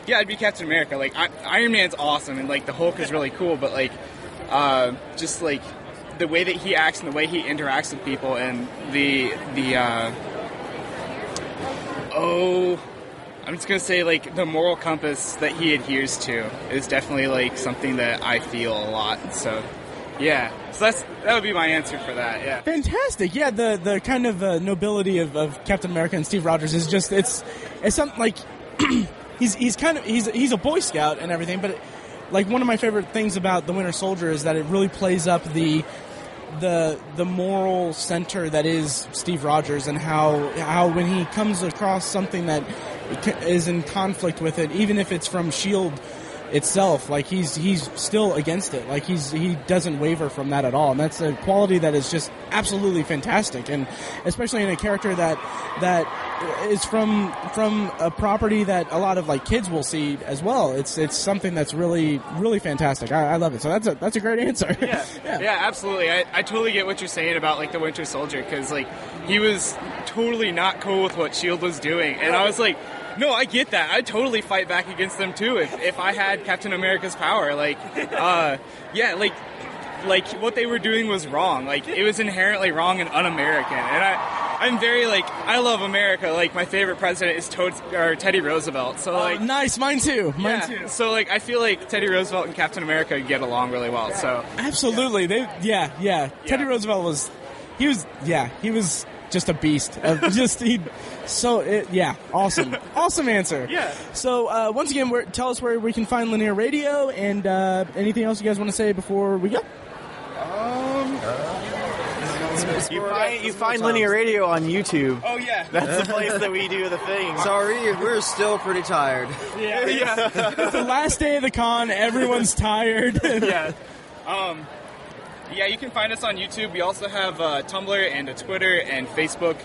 Yeah, I'd be Captain America. Like, Iron Man's awesome, and like the Hulk is really cool, but like, just like the way that he acts and the way he interacts with people, and I'm just going to say, like, the moral compass that he adheres to is definitely, like, something that I feel a lot. So, yeah. So that would be my answer for that, yeah.
Fantastic. Yeah, the kind of nobility of Captain America and Steve Rogers is just, it's something, like, he's a Boy Scout and everything, but, like, one of my favorite things about The Winter Soldier is that it really plays up the moral center that is Steve Rogers, and how when he comes across something that is in conflict with it, even if it's from S.H.I.E.L.D. itself, like he's still against it. Like he doesn't waver from that at all, and that's a quality that is just absolutely fantastic, and especially in a character that is from a property that a lot of like kids will see as well. It's something that's really really fantastic. I love it. So that's a great answer.
Yeah, absolutely. I totally get what you're saying about like the Winter Soldier, because like he was totally not cool with what S.H.I.E.L.D. was doing, and I was like, no, I get that. I'd totally fight back against them too if I had Captain America's power. Like, like what they were doing was wrong. Like, it was inherently wrong and un-American. And I'm very like, I love America. Like, my favorite president is Teddy Roosevelt. So like,
nice, mine too.
So like, I feel like Teddy Roosevelt and Captain America get along really well. So
absolutely, Teddy Roosevelt was just a beast. Awesome answer.
Yeah.
So once again, tell us where we can find Linear Radio, and anything else you guys want to say before we go?
You find Linear Radio on YouTube.
Oh yeah,
that's the place that we do the thing.
Sorry, we're still pretty tired.
Yeah.
It's the last day of the con. Everyone's tired.
Yeah. Yeah, you can find us on YouTube. We also have a Tumblr and a Twitter and Facebook.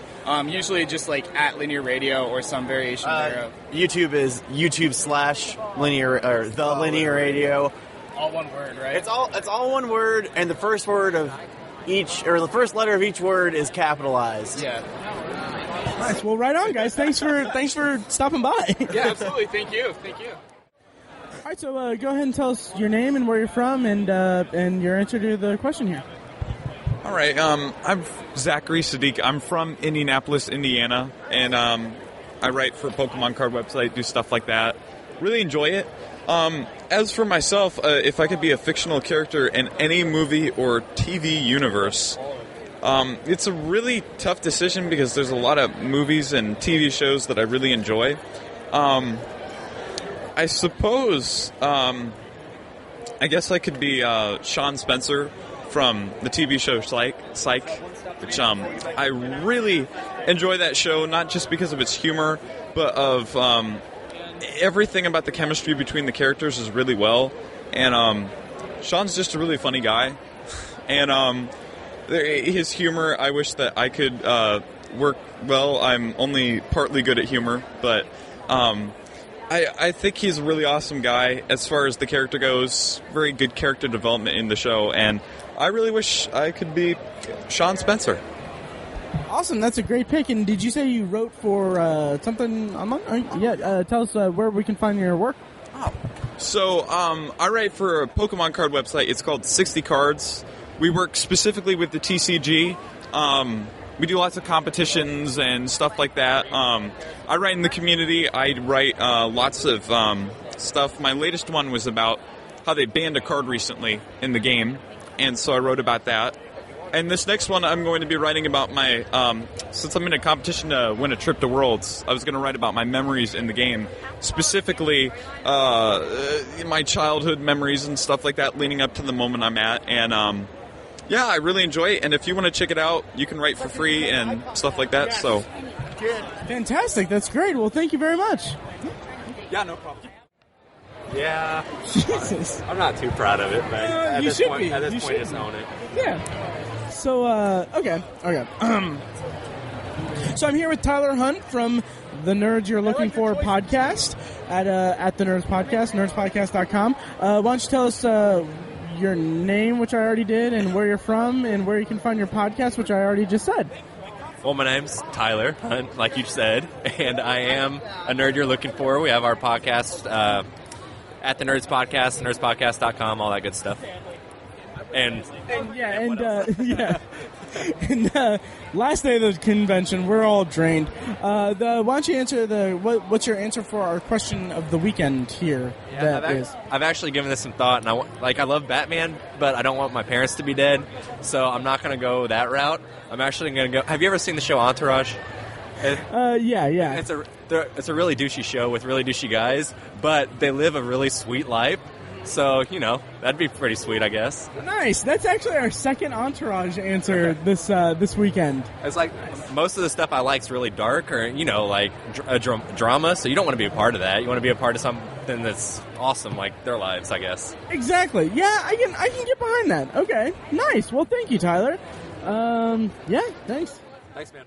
Usually just like at Linear Radio or some variation thereof.
YouTube is YouTube/Linear or the Linear Radio.
All one word, right?
It's all one word, and the first word of each, or the first letter of each word is capitalized.
Yeah.
Nice. Well, right on, guys. Thanks for stopping by.
Yeah, absolutely. Thank you.
All right, so go ahead and tell us your name and where you're from, and your answer to the question here.
All right, I'm Zachary Sadiq. I'm from Indianapolis, Indiana, and I write for Pokemon card website, do stuff like that. Really enjoy it. As for myself, if I could be a fictional character in any movie or TV universe, it's a really tough decision because there's a lot of movies and TV shows that I really enjoy. I suppose, I guess I could be Sean Spencer from the TV show Psych, which I really enjoy that show, not just because of its humor, but of everything about the chemistry between the characters is really well. And Sean's just a really funny guy. And his humor, I wish that I could work well. I'm only partly good at humor, but I think he's a really awesome guy as far as the character goes. Very good character development in the show, and I really wish I could be Sean Spencer.
Awesome, that's a great pick. And did you say you wrote for something online? Yeah, tell us where we can find your work.
So I write for a Pokemon card website. It's called 60 Cards. we work specifically with the TCG. We do lots of competitions and stuff like that. I write in the community. I write lots of stuff. My latest one was about how they banned a card recently in the game, and so I wrote about that. And this next one, I'm going to be writing about my, since I'm in a competition to win a trip to Worlds, I was going to write about my memories in the game, specifically my childhood memories and stuff like that leading up to the moment I'm at. And yeah, I really enjoy it. And if you want to check it out, you can write for free and stuff like that. So,
Fantastic. That's great. Well, thank you very much.
Yeah, no problem.
Yeah.
Jesus.
I'm not too proud of it, but at
you
this
should
point,
be.
at this
You
point,
should
just
be.
own it.
Yeah. So, okay. So I'm here with Tyler Hunt from the Nerds You're Looking For podcast at the Nerds Podcast, nerdspodcast.com. Why don't you tell us your name, which I already did, and where you're from, and where you can find your podcast, which I already just said.
Well, my name's Tyler Hunt, like you said, and I am a nerd you're looking for. We have our podcast at the Nerds Podcast, nerdspodcast.com, all that good stuff. And
last day of the convention, we're all drained. Why don't you answer what's your answer for our question of the weekend here?
I've actually given this some thought, and I love Batman, but I don't want my parents to be dead, so I'm not going to go that route. I'm actually going to go. Have you ever seen the show Entourage?
Yeah.
It's a really douchey show with really douchey guys, but they live a really sweet life. So, that'd be pretty sweet, I guess.
Nice. That's actually our second Entourage answer this weekend.
It's like most of the stuff I like is really dark or, like drama, so you don't want to be a part of that. You want to be a part of something that's awesome, like their lives, I guess.
Exactly. Yeah, I can get behind that. Okay. Nice. Well, thank you, Tyler. Yeah, thanks.
Thanks, man.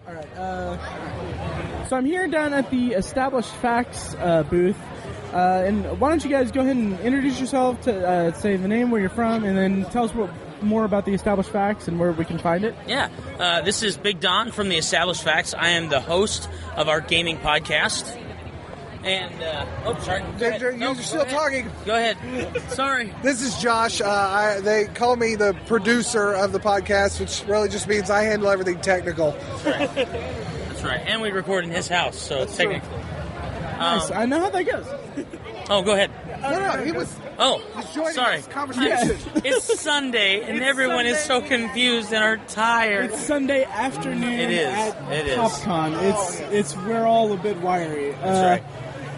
All right. So I'm here down at the Established Facts booth. And why don't you guys go ahead and introduce yourself, to say the name, where you're from, and then tell us more about the Established Facts and where we can find it.
Yeah, this is Big Don from the Established Facts. I am the host of our gaming podcast. And, sorry.
You're still talking.
Go ahead. Sorry.
This is Josh. They call me the producer of the podcast, which really just means I handle everything technical.
That's right. And we record in his house, so it's technically.
Nice. I know how that goes.
Oh, go ahead.
No, he was.
Oh,
joining
sorry.
this conversation.
It's Sunday, and everyone is so confused and are tired.
It's Sunday afternoon.
It is.
At PopCon. It's we're all a bit wiry.
That's right.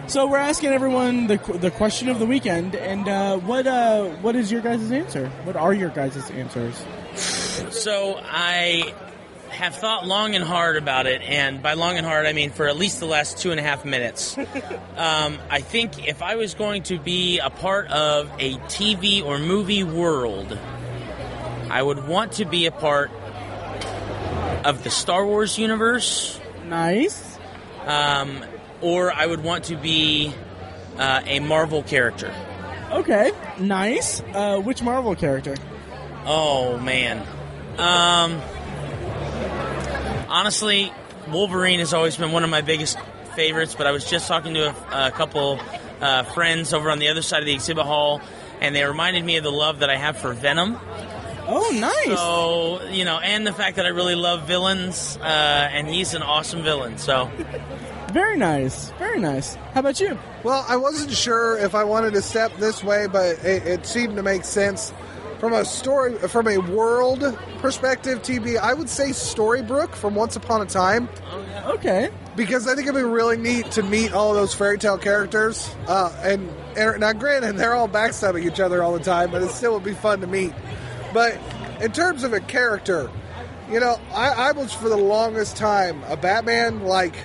So we're asking everyone the question of the weekend, and what is your guys' answer? What are your guys' answers?
So I have thought long and hard about it, and by long and hard I mean for at least the last 2.5 minutes. I think if I was going to be a part of a TV or movie world, I would want to be a part of the Star Wars universe.
Nice.
Or I would want to be a Marvel character.
Okay, nice. Which Marvel character?
Oh, man. Honestly, Wolverine has always been one of my biggest favorites, but I was just talking to a couple friends over on the other side of the exhibit hall, and they reminded me of the love that I have for Venom.
Oh, nice.
So, and the fact that I really love villains, and he's an awesome villain, so...
Very nice. Very nice. How about you?
Well, I wasn't sure if I wanted to step this way, but it seemed to make sense. From a world perspective, TB, I would say Storybrooke from Once Upon a Time.
Oh, yeah.
Okay.
Because I think it'd be really neat to meet all of those fairy tale characters. And now, granted, they're all backstabbing each other all the time, but it still would be fun to meet. But in terms of a character, I was for the longest time a Batman like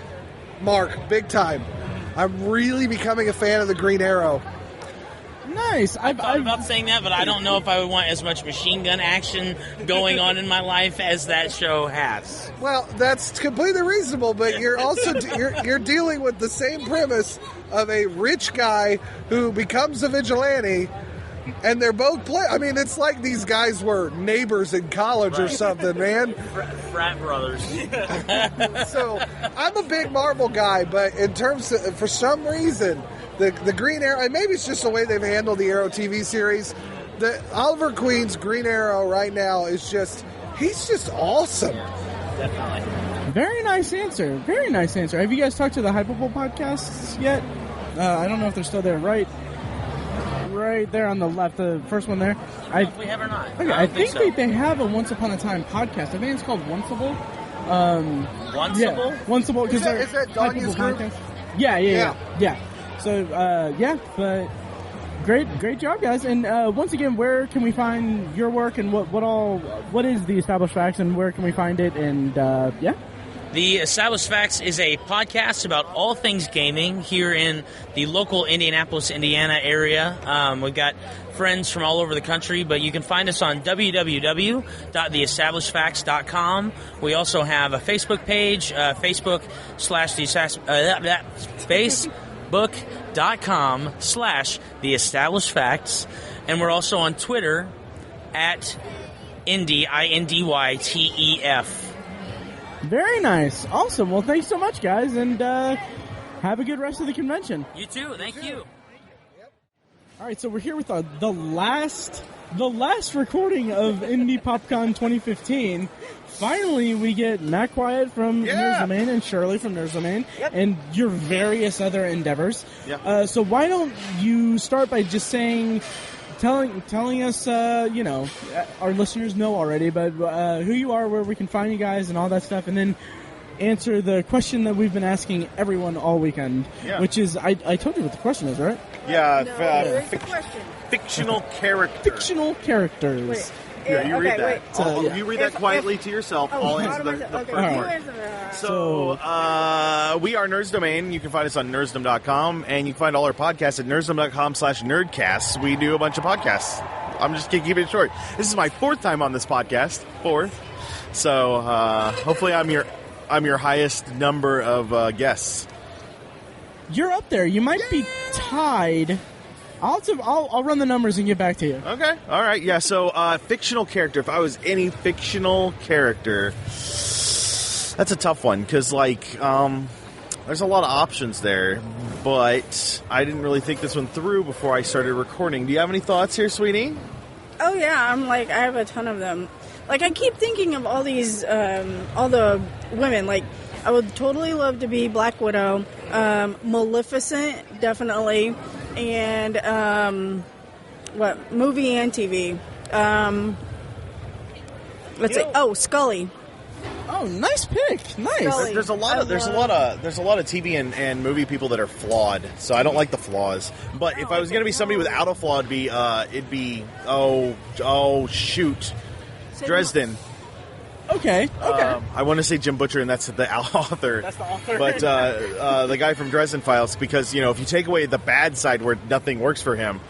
Mark, big time. I'm really becoming a fan of the Green Arrow.
Nice.
I thought about saying that, but I don't know if I would want as much machine gun action going on in my life as that show has.
Well, that's completely reasonable, but you're also you're dealing with the same premise of a rich guy who becomes a vigilante, and they're both it's like these guys were neighbors in college or something, man.
Frat brothers.
So I'm a big Marvel guy, but in terms of, for some reason, the Green Arrow, and maybe it's just the way they've handled the Arrow TV series, The Oliver Queen's Green Arrow right now is he's just awesome.
Definitely.
Very nice answer. Very nice answer. Have you guys talked to the Hypable podcasts yet? I don't know if they're still there. Right there on the left, the first one there.
I don't know if we have or not.
Okay, I think they have a Once Upon a Time podcast. I think it's called Onceable.
Onceable?
Yeah, Onceable.
Is that Donya's group?
Yeah. So, but great job, guys. And once again, where can we find your work, and what is the Established Facts, and where can we find it? And
The Established Facts is a podcast about all things gaming here in the local Indianapolis, Indiana area. We've got friends from all over the country, but you can find us on www.theestablishedfacts.com. We also have a Facebook page, facebook.com/theestablishedfacts, and we're also on Twitter at Indy, INDYTEF.
Very nice. Awesome. Well, thanks so much, guys, and have a good rest of the convention.
You too. Thank you.
All right, so we're here with the last recording of Indy PopCon 2015. Finally, we get Matt Quiet from Nerds Domain and Shirley from Nerds Domain, and your various other endeavors.
Yeah.
So why don't you start by just telling us, our listeners know already, but who you are, where we can find you guys, and all that stuff, and then answer the question that we've been asking everyone all weekend, which is, I told you what the question is, right?
Yeah,
fictional characters.
Wait. Here, you read that. You read that quietly to yourself. I'll answer the first part. So, we are Nerds Domain. You can find us on nerdsdom.com, and you can find all our podcasts at nerdsdom.com/nerdcasts. We do a bunch of podcasts. I'm just going to keep it short. This is my 4th time on this podcast. 4th. So, hopefully I'm your highest number of guests.
You're up there. You might be tied. I'll run the numbers and get back to you.
Okay. All right. Yeah. So, fictional character. If I was any fictional character, that's a tough one because, there's a lot of options there. But I didn't really think this one through before I started recording. Do you have any thoughts here, sweetie?
Oh yeah. I have a ton of them. I keep thinking of all these, all the women. I would totally love to be Black Widow, Maleficent, definitely. And movie and TV? Let's see. Oh, Scully.
Oh, nice pick. Nice.
Scully.
There's a lot of TV and movie people that are flawed. So I don't like the flaws. But if I was going to be somebody without a flaw, it'd be Dresden.
Okay.
I want to say Jim Butcher, and that's the author.
That's the author.
But the guy from Dresden Files, because, if you take away the bad side where nothing works for him,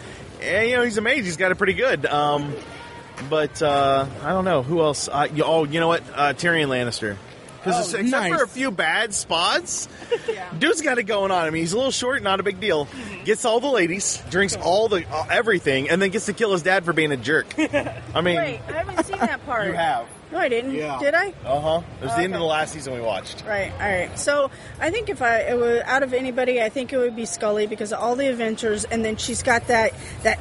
he's a mage. He's got it pretty good. But I don't know. Who else? You know what? Tyrion Lannister. Because except for a few bad spots, dude's got it going on. I mean, he's a little short, not a big deal. Gets all the ladies, drinks all the everything, and then gets to kill his dad for being a jerk. I mean,
wait, I haven't seen that part.
You have.
No, I didn't.
Yeah.
Did I?
It was the end of the last season we watched.
Right. All right. So I think if it was out of anybody, I think it would be Scully because of all the adventures, and then she's got that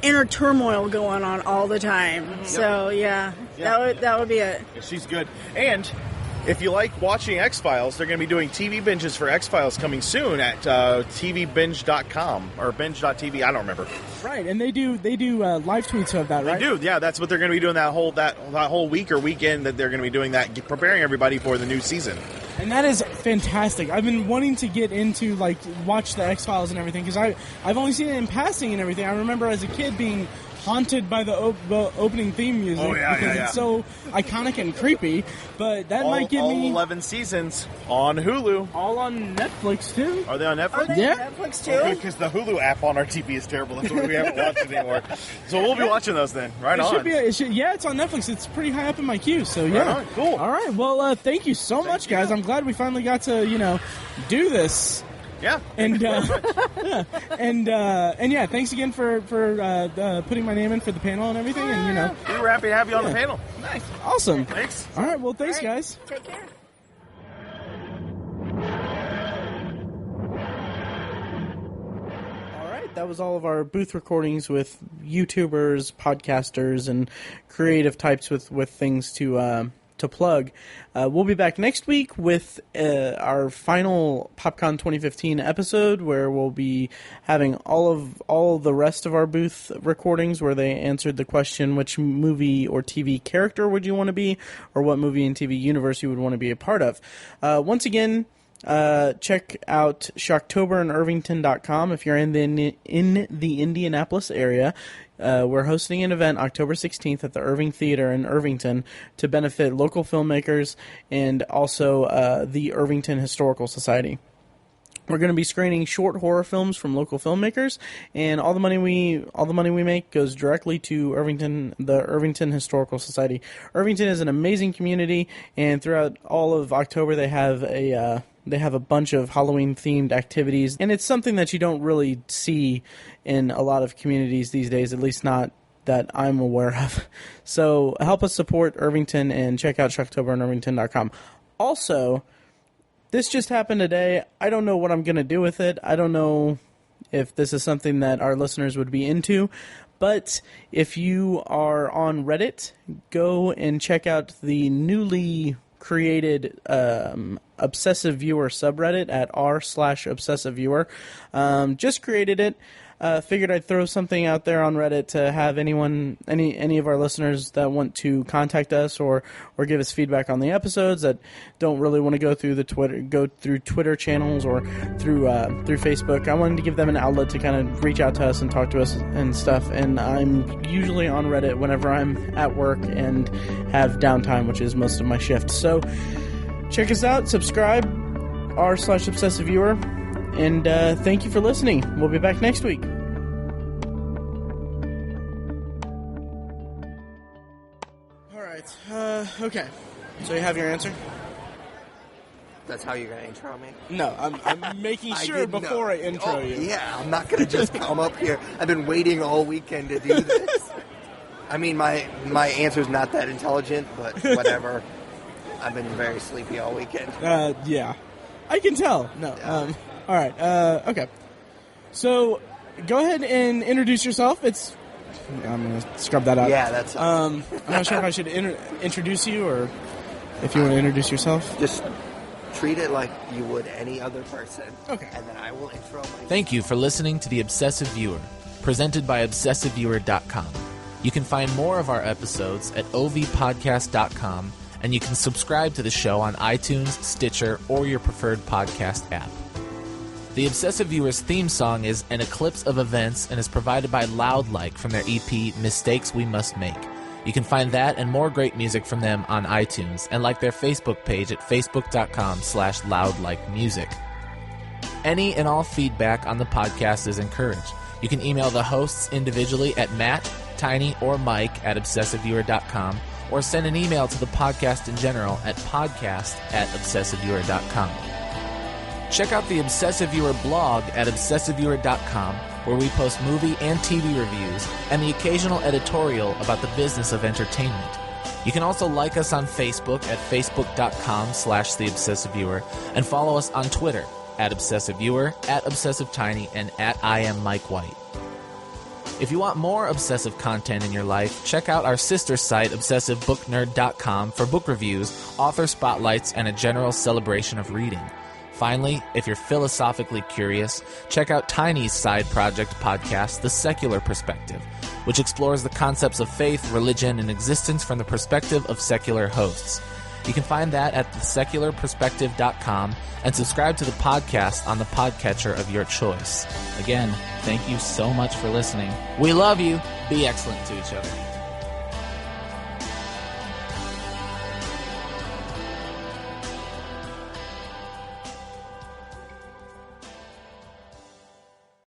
inner turmoil going on all the time. Mm-hmm. So that would be it.
She's good. And if you like watching X-Files, they're going to be doing TV binges for X-Files coming soon at tvbinge.com or binge.tv. I don't remember.
Right, and they do live tweets of that, right?
They do, yeah. That's what they're going to be doing that whole week or weekend that they're going to be doing that, preparing everybody for the new season.
And that is fantastic. I've been wanting to get into, watch the X-Files and everything, because I've only seen it in passing and everything. I remember as a kid being haunted by the opening theme music because it's so iconic and creepy. But that might give me
11 seasons on Hulu.
All on Netflix too.
Are they on Netflix?
Are they on Netflix too?
Because the Hulu app on our TV is terrible. That's why we haven't watched it anymore. So we'll be watching those then. Right on.
It's on Netflix. It's pretty high up in my queue. So yeah,
right on. Cool.
All right. Well, thank you so much, guys. I'm glad we finally got to do this.
Yeah.
And thanks again for putting my name in for the panel and everything. And
we were happy to have you on the panel.
Nice. Awesome.
Thanks.
All right. Well, thanks, guys.
Take care.
that was all of our booth recordings with YouTubers, podcasters, and creative types with things to plug. We'll be back next week with our final PopCon 2015 episode, where we'll be having all the rest of our booth recordings where they answered the question, which movie or TV character would you want to be, or what movie and TV universe you would want to be a part of. Once again, check out Shocktober and Irvington.com if you're in the Indianapolis area. We're hosting an event October 16th at the Irving Theater in Irvington to benefit local filmmakers and also the Irvington Historical Society. We're going to be screening short horror films from local filmmakers, and all the money we make goes directly to the Irvington Historical Society. Irvington is an amazing community, and throughout all of October they have a bunch of Halloween-themed activities, and it's something that you don't really see in a lot of communities these days, at least not that I'm aware of. So help us support Irvington and check out Shocktober and Irvington.com. Also, this just happened today. I don't know what I'm going to do with it. I don't know if this is something that our listeners would be into, but if you are on Reddit, go and check out the newly created Obsessive Viewer subreddit at r/Obsessive Viewer. Just created it. Figured I'd throw something out there on Reddit to have any of our listeners that want to contact us or give us feedback on the episodes that don't really want to go through Twitter channels or through Facebook. I wanted to give them an outlet to kind of reach out to us and talk to us and stuff. And I'm usually on Reddit whenever I'm at work and have downtime, which is most of my shift. So check us out, subscribe, r/Obsessive Viewer. And thank you for listening. We'll be back next week. All right. Okay. So you have your answer?
That's how you're going to intro me?
No, I'm making sure before I intro you.
Yeah, I'm not going to just come up here. I've been waiting all weekend to do this. I mean, my answer's not that intelligent, but whatever. I've been very sleepy all weekend.
Yeah. I can tell. No. Yeah. All right. Okay. So, go ahead and introduce yourself. I'm going to scrub that out.
Yeah, that's...
I'm not sure if I should introduce you or if you want to introduce yourself.
Just treat it like you would any other person. Okay. And then I will intro myself.
Thank you for listening to The Obsessive Viewer, presented by ObsessiveViewer.com. You can find more of our episodes at ovpodcast.com, and you can subscribe to the show on iTunes, Stitcher, or your preferred podcast app. The Obsessive Viewer's theme song is An Eclipse of Events and is provided by Loudlike from their EP Mistakes We Must Make. You can find that and more great music from them on iTunes and like their Facebook page at facebook.com/loudlikemusic. Any and all feedback on the podcast is encouraged. You can email the hosts individually at Matt, Tiny, or Mike at obsessiveviewer.com, or send an email to the podcast in general at podcast@obsessiveviewer.com. Check out the Obsessive Viewer blog at obsessiveviewer.com, where we post movie and TV reviews and the occasional editorial about the business of entertainment. You can also like us on Facebook at facebook.com/theobsessiveviewer and follow us on Twitter at obsessiveviewer, at obsessivetiny, and at IamMikeWhite. If you want more obsessive content in your life, check out our sister site, obsessivebooknerd.com, for book reviews, author spotlights, and a general celebration of reading. Finally, if you're philosophically curious, check out Tiny's side project podcast, The Secular Perspective, which explores the concepts of faith, religion, and existence from the perspective of secular hosts. You can find that at thesecularperspective.com and subscribe to the podcast on the podcatcher of your choice. Again, thank you so much for listening. We love you. Be excellent to each other.